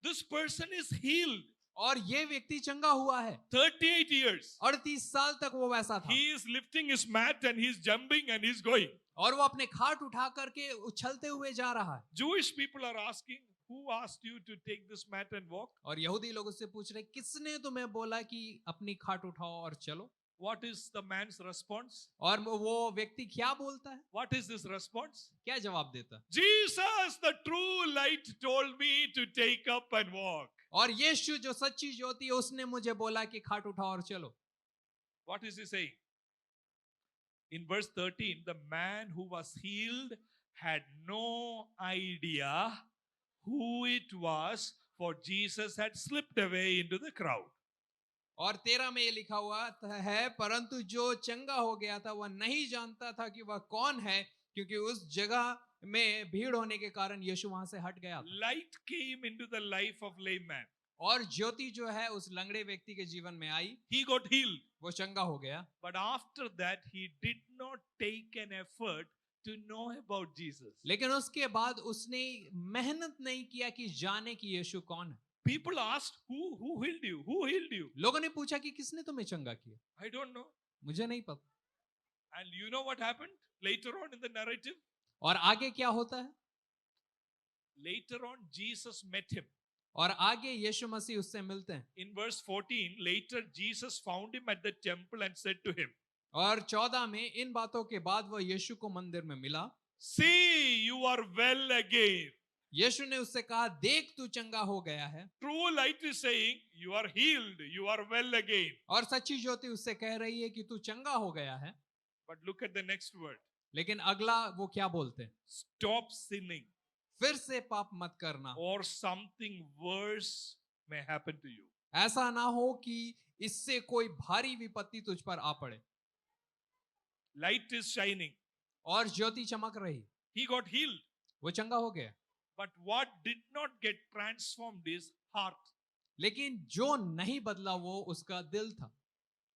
This person is healed. और ये व्यक्ति चंगा हुआ है. 38 years. 38 साल तक वो वैसा था. He is lifting his mat and he's jumping and he's going. और वो अपने खाट उठा करके उछलते हुए जा रहा है. Jewish people are asking, who asked you to take this mat and walk? और यहूदी लोग उससे पूछ रहे, किसने तुम्हें बोला कि अपनी खाट उठाओ और चलो. What is the man's response? और वो व्यक्ति क्या बोलता है, What is this response? क्या जवाब देता है. Jesus, the true light, told me to take up and walk. और यीशु जो सच्ची ज्योति है उसने मुझे बोला कि खाट उठाओ और चलो. What is he saying? In verse 13, the man who was healed had no idea who it was, for Jesus had slipped away into the crowd. और 13 में ये लिखा हुआ है, परंतु जो चंगा हो गया था वह नहीं जानता था कि वह कौन है, क्योंकि उस जगह में भीड़ होने के कारण यीशु वहां से हट गया था। Light came into the life of lame man. और ज्योति जो है उस लंगड़े व्यक्ति के जीवन में आई, He got healed. वो चंगा हो गया। But after that, he did not take an effort to know about Jesus. लेकिन उसके बाद उसने मेहनत नहीं किया कि जाने कि यीशु कौन है। People asked, who healed you? Who healed you? लोगों ने पूछा कि किसने तुम्हें चंगा किया। I don't know. मुझे नहीं पता। And you know what happened later on in the narrative? और आगे क्या होता है? Later on, Jesus met him. और आगे यीशु मसीह उससे मिलते हैं। In verse 14, later Jesus found him at the temple and said to him, और 14 में इन बातों के बाद वह यीशु को मंदिर में मिला। see, you are well again. यीशु ने उससे कहा, देख तू चंगा हो गया है। True light is saying, you are healed, you are well again. और सच्ची ज्योति उससे कह रही है कि तू चंगा हो गया है। But look at the next word. लेकिन अगला वो क्या बोलते हैं? Stop sinning, फिर से पाप मत करना, or something worse may happen to you. ऐसा ना हो कि इससे कोई भारी विपत्ति तुझ पर आ पड़े। Light is shining. और ज्योति चमक रही, He got healed. वो चंगा हो गया। But what did not get transformed is heart. लेकिन जो नहीं बदला वो उसका दिल था।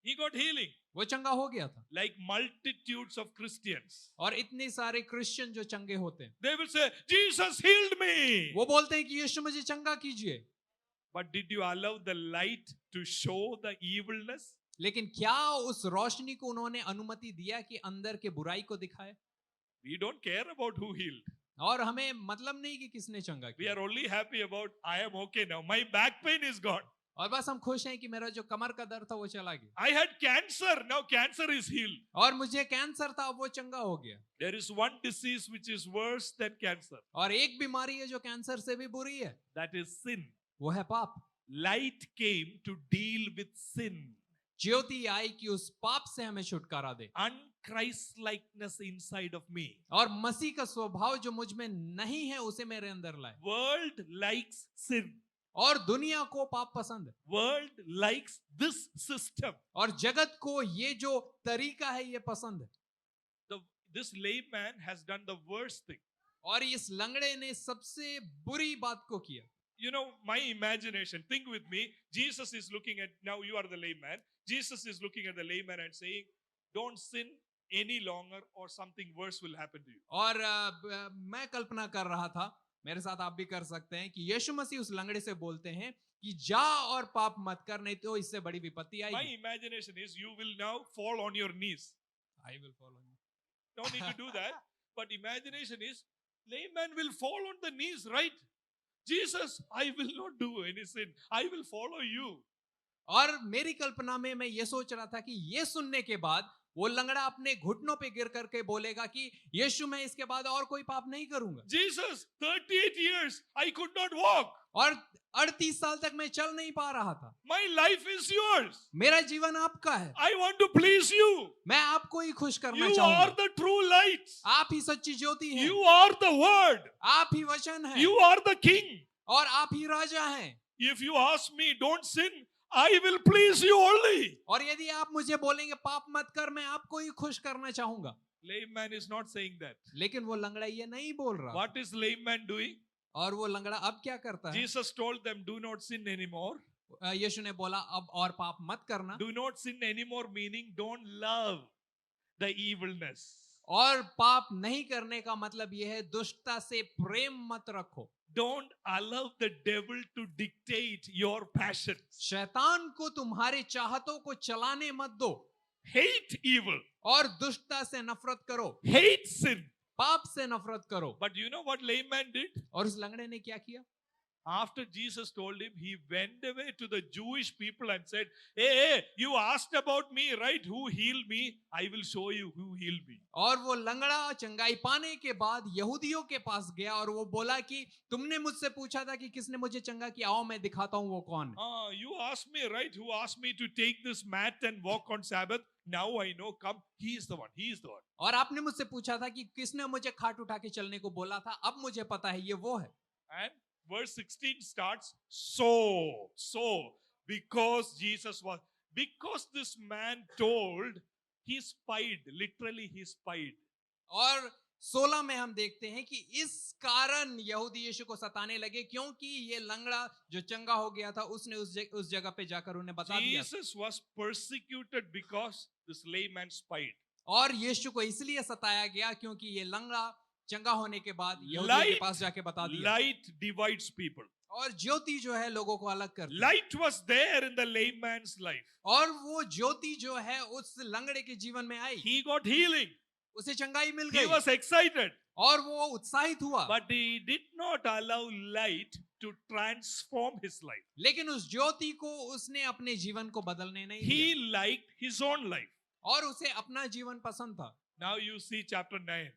He got healing. वो चंगा हो गया था। Like multitudes of Christians. और इतने सारे क्रिश्चियन जो चंगे होते हैं, They will say, Jesus healed me. वो बोलते हैं कि यीशु मुझे चंगा कीजिए। But did you allow the light to show the evilness? लेकिन क्या उस रोशनी को उन्होंने अनुमति दिया कि अंदर के बुराई को दिखाए? We don't care about who healed. और हमें मतलब नहीं कि किसने चंगा We किया। are only happy about, I am okay now. My back pain is gone. और बस हम खुश हैं कि मेरा जो कमर का दर्द था वो चला गया। I had cancer. Now cancer is healed. और मुझे कैंसर था, वो चंगा हो गया। There is one disease which is worse than cancer. और एक बीमारी है जो कैंसर से भी बुरी है, That is sin. वो है पाप। Light came to deal with sin. ज्योति आई कि उस पाप से हमें छुटकारा दे। Unchristlikeness inside of me. और मसीह का स्वभाव जो मुझ में नहीं है उसे मेरे अंदर लाए। World likes sin. और दुनिया को पाप पसंद है। World likes this system. और जगत को ये जो तरीका है ये पसंद है। This lame man has done the worst thing. और इस लंगड़े ने सबसे बुरी बात को किया। You know, my imagination, think with me, Jesus is looking at, now you are the lame man, Jesus is looking at the lame man and saying, don't sin any longer or something worse will happen to you. और मैं कल्पना कर रहा था, मेरे साथ आप भी कर सकते हैं, कि यीशु मसीह उस लंगड़े से बोलते हैं कि जा और पाप मत कर, नहीं तो इससे बड़ी विपत्ति My आएगी। imagination is you will now fall on your knees. I will follow you. No need to do that. But imagination is, lame man will fall on the knees, right? Jesus, I will not do any sin. I will follow you. और मेरी कल्पना में मैं ये सोच रहा था कि ये सुनने के बाद वो लंगड़ा अपने घुटनों पे गिर करके बोलेगा कि यीशु मैं इसके बाद और कोई पाप नहीं करूंगा। Jesus, 38 years, I could not walk. और 38 साल तक मैं चल नहीं पा रहा था। My life is yours. मेरा जीवन आपका है, I want to please you. मैं आपको ही खुश करना You चाहूंगा। are the true light. आप ही सच्ची ज्योति हैं, You are the word. आप ही वचन हैं, You are the king. और आप ही राजा हैं। If you ask me, don't sin, I will please you only. और यदि आप मुझे बोलेंगे पाप मत कर, मैं आपको ही खुश करना चाहूंगा। Lame man is not saying that. लेकिन वो लंगड़ा ये नहीं बोल रहा। What is lame man doing? और वो लंगड़ा अब क्या करता है? Jesus told them, do not sin anymore. यीशु ने बोला अब और पाप मत करना। Do not sin anymore, meaning don't love the evilness. और पाप नहीं करने का मतलब यह है दुष्टता से प्रेम मत रखो। Don't allow the devil to dictate your passions. शैतान को तुम्हारे चाहतों को चलाने मत दो। Hate evil. और दुष्टता से नफरत करो, Hate sin. पाप से नफरत करो। But you know what lame man did? और उस लंगड़े ने क्या किया? After Jesus told him, he went away to the Jewish people and said, hey, you asked about me, right? Who healed me? I will show you who healed me. और वो लंगड़ा चंगाई पाने के बाद यहूदियों के पास गया और वो बोला कि तुमने मुझसे पूछा था कि किसने मुझे चंगा किया, आओ मैं दिखाता हूँ वो कौन है। You asked me, right? Who asked me to take this mat and walk on Sabbath? Now I know, come, he is the one, he is the one. और आपने मुझसे पूछा था कि किसने मुझे खाट उठा के चलने को बोला था, अब मुझे पता है ये वो है। And verse 16 starts, so, because because this man told, he spied, literally he spied. और 16 में हम देखते हैं कि इस कारण यहूदी यीशु को सताने लगे क्योंकि ये लंगड़ा जो चंगा हो गया था उसने उस जगह पे जाकर उन्हें बता दिया। Jesus was persecuted because this layman spied. और यीशु को इसलिए सताया गया क्योंकि ये लंगड़ा चंगा होने के बाद यहूदियों के पास जाके बता दिया। Light divides people. और ज्योति जो है लोगों को अलग करती है। Light was there in the layman's life. और वो ज्योति जो है उस लंगड़े के जीवन में आई। He got healing. उसे चंगाई मिल He गई was excited. और वो उत्साहित हुआ। But he did not allow light to transform his life. लेकिन उस ज्योति को उसने अपने जीवन को बदलने नहीं He दिया liked his own life. और उसे अपना जीवन पसंद था। Now you see chapter 9.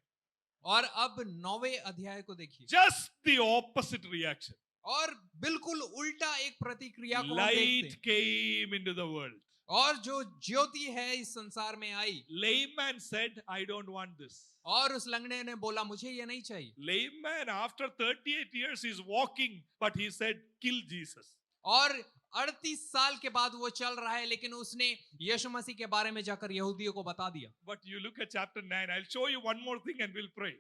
और अब 9वें अध्याय को देखिए। Just the opposite reaction. और बिल्कुल उल्टा एक प्रतिक्रिया को हम देखते Light हैं। came into the world. और जो ज्योति है इस संसार में आई Layman said, I don't want this. और उस लंगड़े ने बोला मुझे ये नहीं चाहिए। Layman, after 38 years, is walking, but he said, kill Jesus. और 38 साल के बाद वो चल रहा है लेकिन उसने यीशु मसीह के बारे में जाकर यहूदियों को बता दिया। But you look at chapter 9, I'll show you one more thing and we'll pray.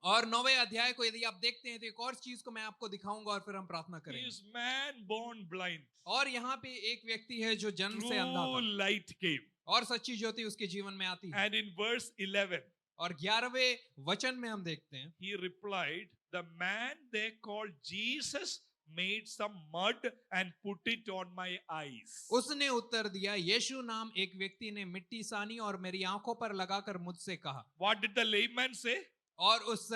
और 9वें अध्याय को यदि आप देखते हैं तो एक और चीज को मैं आपको दिखाऊंगा और फिर हम प्रार्थना He करेंगे। is man born blind. और यहाँ पे एक व्यक्ति है जो जन्म से अंधा True था light came. और सच्ची ज्योति उसके जीवन में आती है। And in verse 11, और 11वें वचन में हम देखते हैं he replied, the man they called Jesus made some mud and put it on my eyes. उसने उत्तर दिया, यीशु नाम एक व्यक्ति ने मिट्टी सानी और मेरी आंखों पर लगाकर मुझसे कहा। What did the layman say? और उस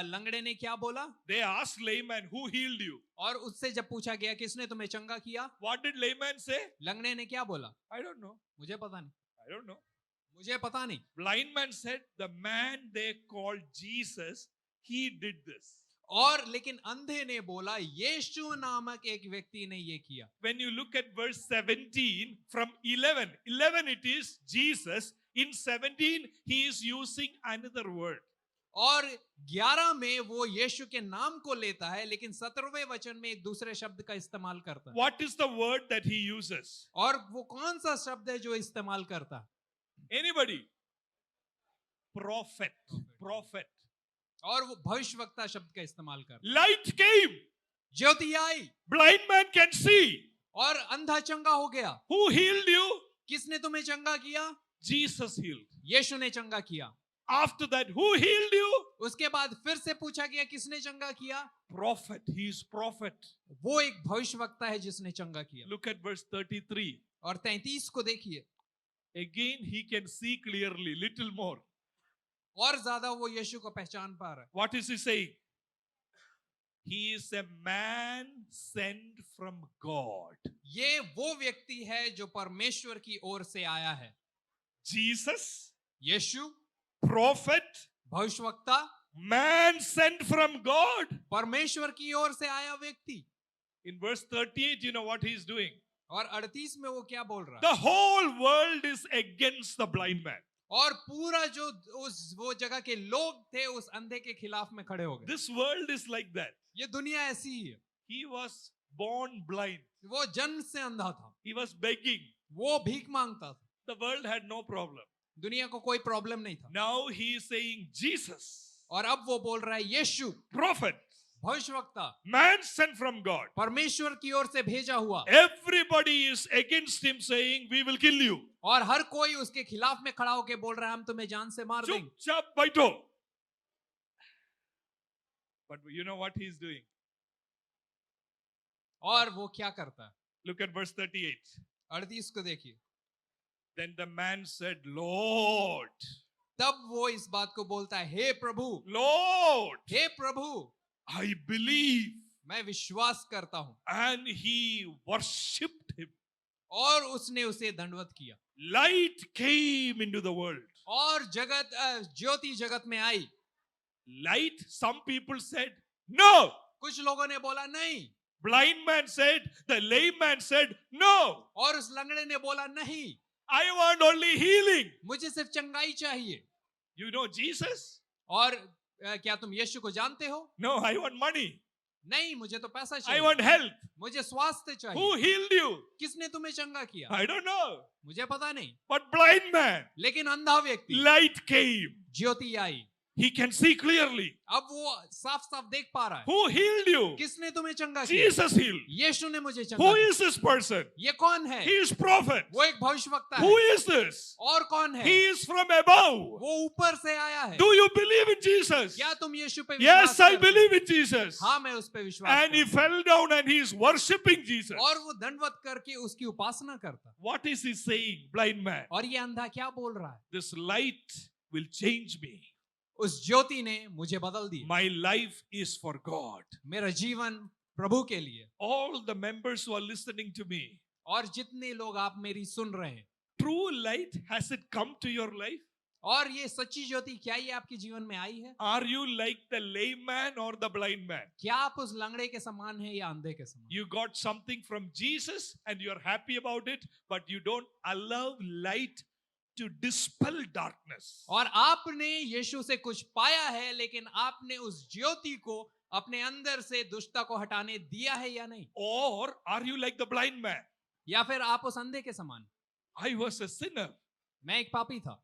लंगड़े ने क्या बोला? They asked layman, who healed you? और उससे जब पूछा गया किसने तुम्हें चंगा किया, What did layman say? लंगड़े ने क्या बोला? I don't know. मुझे पता नहीं, I don't know. मुझे पता नहीं। Blind man said, the man they called Jesus, he did this. और लेकिन अंधे ने बोला यीशु नामक एक व्यक्ति ने ये किया। When you look at verse 17 from 11 it is Jesus. In 17 he is using another word. और 11 में वो यीशु के नाम को लेता है लेकिन 17वें वचन में एक दूसरे शब्द का इस्तेमाल करता है। What is the word that he uses? और वो कौन सा शब्द है जो इस्तेमाल करता है? Anybody? Prophet. Prophet. और वो भविष्यवक्ता शब्द का इस्तेमाल करता है। Light came. Jyoti I Blind man can see. और अंधा चंगा हो गया। Who healed you? किसने तुम्हें चंगा किया? Jesus healed. यीशु ने चंगा किया। After that, who healed you? उसके बाद फिर से पूछा गया किसने चंगा किया? Prophet. He is prophet. वो एक भविष्यवक्ता है जिसने चंगा किया। Look at verse 33. और 33 को देखिए। Again, he can see clearly, little more. और ज्यादा वो यीशु को पहचान पा रहा है। What is he saying? He is a man sent from God. ये वो व्यक्ति है जो परमेश्वर की ओर से आया है। Jesus, यीशु prophet, भविष्यवक्ता, man sent from God. परमेश्वर की ओर से आया व्यक्ति। In verse 38, you know what he's doing? और 38 में वो क्या बोल रहा है? The whole world is against the blind man. और पूरा जो वो जगह के लोग थे उस अंधे के खिलाफ में खड़े हो गए। This world is like that. ये दुनिया ऐसी ही है। He was born blind. वो जन्म से अंधा था। He was begging. वो भीख मांगता था। The world had no problem. दुनिया को कोई प्रॉब्लम नहीं था। Now he is saying Jesus, और अब वो बोल रहा है यीशु, prophet, भविष्यवक्ता, man sent from God. परमेश्वर की ओर से भेजा हुआ। Everybody is against him saying, we will kill you. और हर कोई उसके खिलाफ में खड़ा होकर बोल रहा है हम तुम्हें जान से मार देंगे। चुपचाप बैठो. But you know what he is doing? और वो क्या करता है? Look at verse 38. 38 को देखिए। Then the man said, Lord, तब वो इस बात को बोलता है, हे प्रभु, Lord, hey Prabhu, I believe. मैं विश्वास करता हूं। And he worshipped him. और उसने उसे दंडवत किया। Light came into the world. और ज्योति जगत में आई। Light, some people said, no. कुछ लोगों ने बोला नहीं। Blind man said, the lame man said, no. और उस लंगड़े ने बोला नहीं, I want only healing. मुझे सिर्फ चंगाई चाहिए। You know Jesus? और क्या तुम यीशु को जानते हो? No, I want money. नहीं, मुझे तो पैसा I चाहिए, want health. मुझे स्वास्थ्य Who चाहिए। healed you? किसने तुम्हें चंगा किया? I don't know. मुझे पता नहीं, But blind man, लेकिन अंधा व्यक्ति, light came. Jyoti I, He can see clearly. अब वो साफ साफ देख पा रहा है। Who healed you? किसने तुम्हें चंगा किया? Jesus healed. यीशु ने मुझे चंगा Who किया। is this person? ये कौन है? He is prophet. वो एक भविष्यवक्ता Who है। is this? और कौन है? He is from above. वो ऊपर से आया है। Do you believe in Jesus? क्या तुम यीशु पे Yes, विश्वास I करते हो? believe in Jesus. हाँ, मैं उस पे विश्वास And he करता fell down and he is worshipping Jesus. हूँ। और वो दंडवत करके उसकी उपासना करता। What is he saying, blind man? और ये अंधा क्या बोल रहा है? This light will change me. उस ज्योति ने मुझे बदल दिया। My life is for God. मेरा जीवन प्रभु के लिए। All the members who are listening to me, और जितने लोग आप मेरी सुन रहे हैं, true light, has it come to your life? और ये सच्ची ज्योति क्या ये आपके जीवन में आई है? Are you like the lame man or the blind man? क्या आप उस लंगड़े के समान हैं या अंधे के समान? You got something from Jesus and you're happy about it, but you don't allow light to dispel darkness. और आपने यीशु से कुछ पाया है, लेकिन आपने उस ज्योति को अपने अंदर से दुष्टता को हटाने दिया है या नहीं? Or are you like the blind man? या फिर आप उस अंधे के समान? I was a sinner. मैं एक पापी था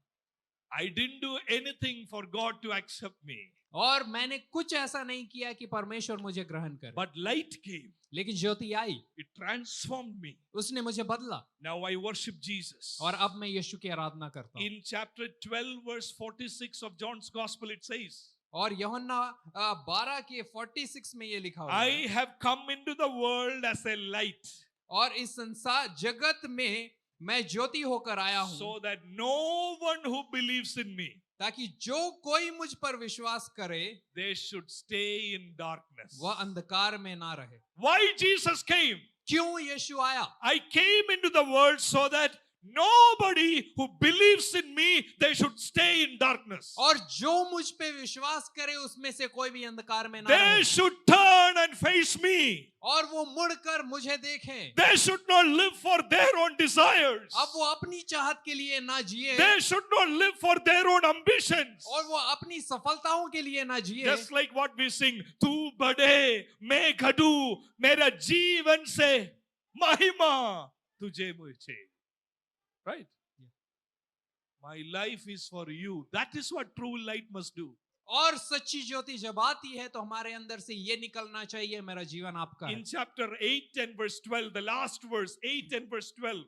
I didn't do anything for God to accept me. और मैंने कुछ ऐसा नहीं किया कि परमेश्वर मुझे ग्रहण करे, But light came. लेकिन ज्योति आई, It transformed me. उसने मुझे बदला Now I worship Jesus. और अब मैं यीशु की आराधना करता हूँ। In chapter 12, verse 46 of John's Gospel, it says, और यूहन्ना 12 के 46 में ये लिखा हुआ I है, have come into the world as a light, और इस संसार जगत में मैं ज्योति होकर आया हूँ, so that no one who believes in me, ताकि जो कोई मुझ पर विश्वास करे they should stay in darkness. वह अंधकार में ना रहे। Why Jesus came? क्यों यीशु आया? I came into the world so that nobody who believes in me, they should stay in darkness. और जो मुझ पे विश्वास करे उसमें से कोई भी अंधकार में ना They रहे, should turn and face me. और वो मुड़कर मुझे देखें। They should not live for their own desires. अब वो अपनी चाहत के लिए ना जिए, They should not live for their own ambitions. और वो अपनी सफलताओं के लिए ना जिए। Just like what we sing, तू बड़े मैं घटू मेरा जीवन से महिमा तुझे मुझे. Right? My life is for you. That is what true light must do. और सच्ची ज्योति जब आती है तो हमारे अंदर से ये निकलना चाहिए, मेरा जीवन आपका है। In chapter 8 and verse 12, the last verse, 8 and verse 12,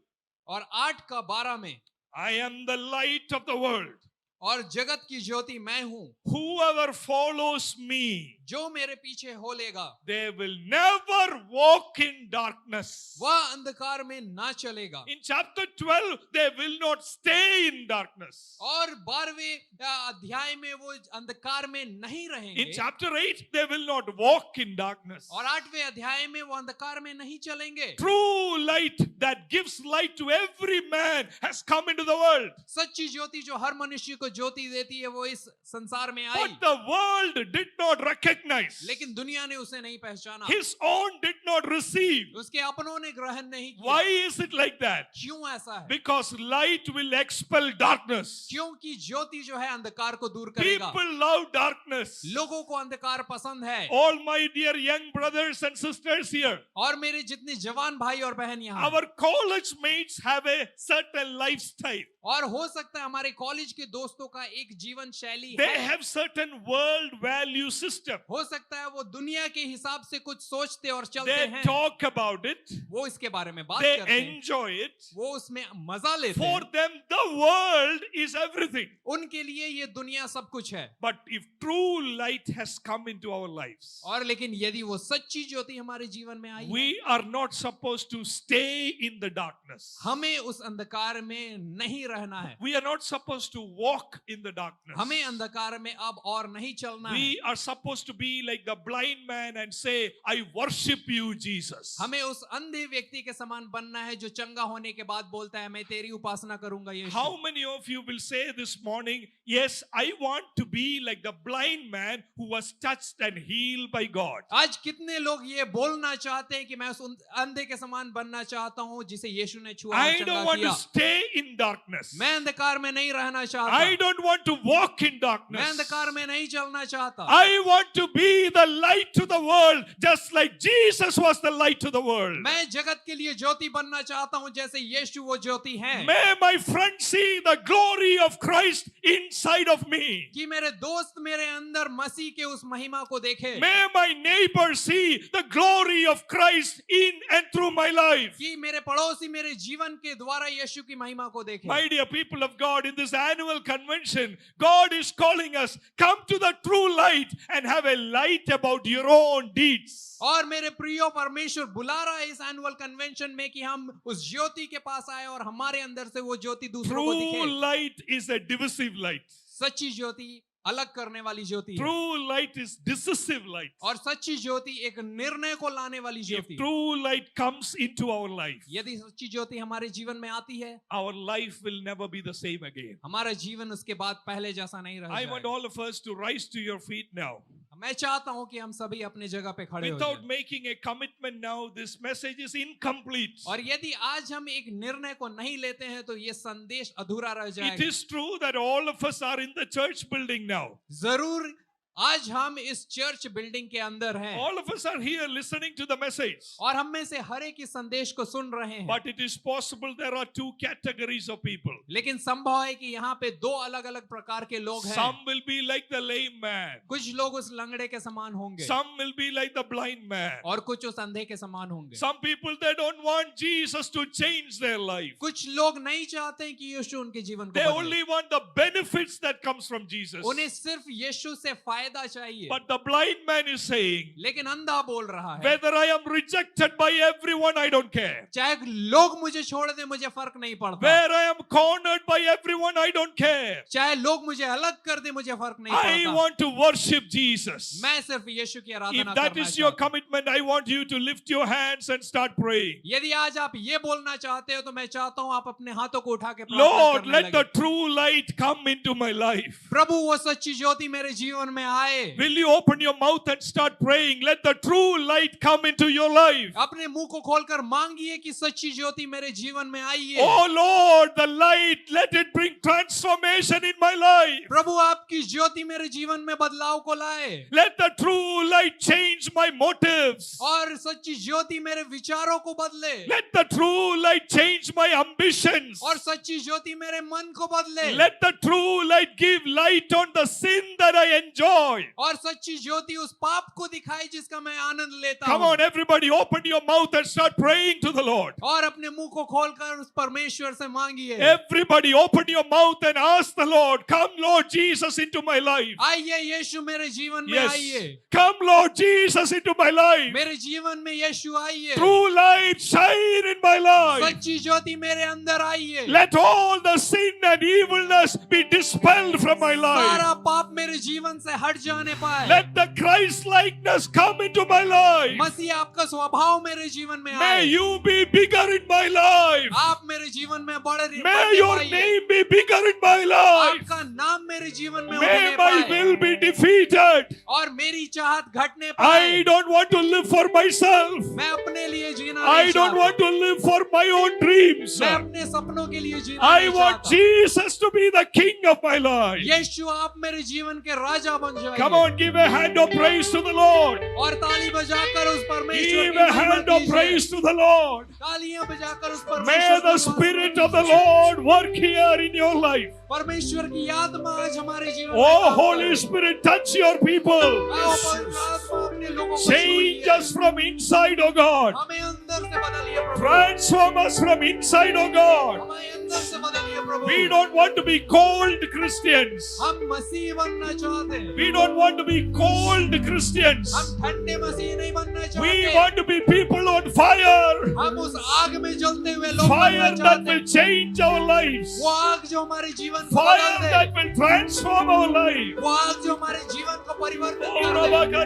और 8 का 12 में, I am the light of the world. और जगत की ज्योति मैं हूँ, Whoever follows me, जो मेरे पीछे हो लेगा they will never walk in darkness. वह अंधकार में ना चलेगा। In chapter 12, they will not stay in darkness. और 12वें अध्याय में वो अंधकार में नहीं In रहेंगे, chapter 8, they will not walk in darkness. और 8वें अध्याय में वो अंधकार में नहीं चलेंगे। True light that gives light to every man has come into the world. सच्ची ज्योति जो हर मनुष्य को ज्योति देती है वो इस संसार में आई, But the world did not recognize. लेकिन दुनिया ने उसे नहीं पहचाना, His own did not receive. उसके अपनों ने ग्रहण नहीं किया। Why is it like that? क्यों ऐसा है? Because light will expel darkness. क्योंकि ज्योति जो है अंधकार को दूर करेगा। People love darkness. लोगों को अंधकार पसंद है। All my dear young brothers and sisters here, और मेरे जितने जवान भाई और बहन यहाँ हैं, our college mates have a certain lifestyle. और हो सकता है हमारे कॉलेज के दोस्तों का एक जीवन शैली They है, have certain world value system. हो सकता है वो दुनिया के हिसाब से कुछ सोचते और चलते They हैं, talk about it. वो इसके बारे में बात They करते हैं, enjoy it. वो उसमें मजा लेते For हैं। them, the world is everything. उनके लिए ये दुनिया सब कुछ है। But if true light has come into our lives, और लेकिन यदि वो सच्ची ज्योति हमारे जीवन में आई है, we are not supposed to stay in the darkness. हमें उस अंधकार में नहीं रहना है। We are not supposed to walk in the darkness. हमें अंधकार में अब और नहीं चलना है। We are supposed to be like the blind man and say, I worship you, Jesus. हमें उस अंधे व्यक्ति के समान बनना है जो चंगा होने के बाद बोलता है मैं तेरी उपासना करूंगा यीशु। How many of you will say this morning, yes, I want to be like the blind man who was touched and healed by God? आज कितने लोग ये बोलना चाहते हैं कि मैं उस अंधे के समान बनना चाहता हूं जिसे यीशु ने छुआ और I चंगा don't want किया। to stay in darkness. मैं अंधकार में नहीं रहना चाहता। I don't want to walk in मैं darkness. अंधकार में नहीं चलना चाहता। I want to be the light to the world, just like Jesus was the light to the world. मैं जगत के लिए ज्योति बनना चाहता हूं जैसे यीशु वो ज्योति है। May my friends see the glory of Christ inside of me. कि मेरे दोस्त मेरे अंदर मसीह के उस महिमा को देखे। May my neighbor see the glory of Christ in and through my life. कि मेरे पड़ोसी मेरे जीवन के द्वारा यीशु की महिमा को देखे। My dear people of God, in this annual convention, God is calling us, come to the true light and have a light about your own deeds. और मेरे प्रियो परमेश्वर बुला रहा है इस एनुअल कन्वेंशन में कि हम उस ज्योति के पास आए और हमारे अंदर से वो ज्योति दूसरों को True दिखे। light is a divisive light. सच्ची ज्योति अलग करने वाली ज्योति है True light is decisive light. और सच्ची ज्योति एक निर्णय को लाने वाली If Jyoti. true light comes into our life, यदि सच्ची ज्योति हमारे जीवन में आती है our life will never be the same again. हमारा जीवन उसके बाद पहले जैसा नहीं रह I want जाएगा। all of us to rise to your feet now. मैं चाहता हूं कि हम सभी अपने जगह पे खड़े हो Without जाएं। making a commitment now, this message is incomplete. और यदि आज हम एक निर्णय को नहीं लेते हैं तो ये संदेश अधूरा रह It जाएगा। is true that all of us are in the church building now. जरूर आज हम इस चर्च बिल्डिंग के अंदर हैं All of us are here listening to the message. और हम में से हर एक इस संदेश को सुन रहे हैं। But it is possible there are two categories of people. लेकिन संभव है कि यहाँ पे दो अलग अलग प्रकार के लोग हैं। Some will be like the lame man. कुछ लोग उस लंगड़े के समान होंगे Some will be like the blind man. और कुछ उस अंधे के समान होंगे। Some people, they don't want Jesus to change their life. कुछ लोग नहीं चाहते हैं कि यीशु उनके जीवन को They बदले। only want the benefits that comes from Jesus. उन्हें सिर्फ यीशु से फायदा चाहिए। But the blind man is saying, लेकिन अंधा बोल रहा है whether I am rejected by everyone, I don't care. चाहे लोग मुझे छोड़ दे मुझे फर्क नहीं पड़ता। Where I am cornered by everyone, I don't care. चाहे लोग मुझे अलग कर दे मुझे फर्क नहीं I पड़ता। want to worship Jesus. मैं सिर्फ यीशु की आराधना If that करना is your चाहता हूं। commitment, I want you to lift your hands and start praying. यदि आज आप ये बोलना चाहते हो तो मैं चाहता हूं आप अपने हाथों को उठा के प्रार्थना Lord, करने let the लगे। true light come into my life. प्रभु वो सच्ची ज्योति मेरे जीवन में आए। Will you open your mouth and start praying? Let the true light come into your life. अपने मुंह को खोलकर मांगिए कि सच्ची ज्योति मेरे जीवन में आइए। Oh Lord, the light, let it bring transformation in my life. प्रभु आपकी ज्योति मेरे जीवन में बदलाव को लाए Let the true light change my motives. और सच्ची ज्योति मेरे विचारों को बदले Let the true light change my ambitions. और सच्ची ज्योति मेरे मन को बदले Let the true light give light on the sin that I enjoy. और सच्ची ज्योति उस पाप को दिखाए जिसका मैं आनंद लेता Come हूँ। on, everybody, open your mouth and start praying to the Lord. और अपने मुंह को खोलकर उस परमेश्वर से मांगिए। Everybody, open your mouth and ask the Lord, come, Lord Jesus, into my life. आइए यीशु मेरे जीवन में Yes. आइए। Come, Lord Jesus, into my life. मेरे जीवन में यीशु आइए। True light shine in my life. सच्ची ज्योति मेरे अंदर आइए। Let all the sin and evilness be dispelled from my life. सारा पाप मेरे जीवन से हट जाने पाए। Let the Christ likeness come into my life. मसीह आपका स्वभाव मेरे जीवन में May आए। you be bigger in my life. आप मेरे जीवन में May बढ़ने your पाइए। name be bigger in my life. आपका नाम मेरे जीवन में May उठने my पाए will be defeated. और मेरी चाहत घटने I पाए। don't want to live for myself. मैं अपने लिए जीना I नहीं don't चाहता। want to live for my own dreams. मैं अपने सपनों के लिए जीना I नहीं want चाहता। Jesus to be the king of my life. यीशु आप मेरे जीवन के राजा बन जाइए। Come on, give a hand of praise to the Lord. और ताली बजाकर उस परमेश्वर Give की a महिमा hand of कीजिए। praise to the Lord. तालियां बजाकर उस May परमेश्वर the की Spirit महिमा of the कीजिए। Lord work here in your life. परमेश्वर की आत्मा आज हमारे जीवन में Oh, काम Holy करे। Spirit, touch your people. आओ पवित्र आत्मा अपने लोगों को Change छूइए। us from inside, oh God. हमें अंदर से बदलिए प्रभु। Transform us from inside, oh God. हमारे अंदर से बदलिए प्रभु। We don't want to be cold Christians. हम मसीह बनना चाहते हैं। We don't want to be cold Christians. हम ठंडे मसीह नहीं बनना चाहते। We want to be people on fire. हम उस आग में जलते हुए लोग Fire बनना that चाहते will हैं। change our lives. वो आग जो हमारे जीवन को Fire बदल दे। that will transform our life. वो आग जो हमारे जीवन को परिवर्तित Oh, कर दे।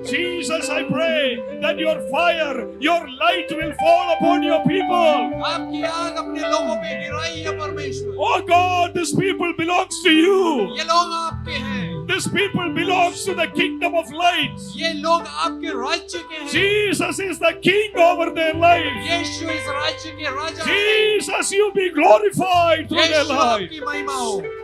Jesus, I pray that your fire, your light will fall upon your people. आपकी आग अपने लोगों पे गिराई है परमेश्वर। Oh God, this people belongs to you. ये लोग आपके हैं। This people belongs to the kingdom of light. ये लोग आपके राज्य के हैं। Jesus is the king over their life. यीशु इस राज्य के राजा हैं। Jesus, you be glorified through their Yeshu life. आपकी महिमा हो।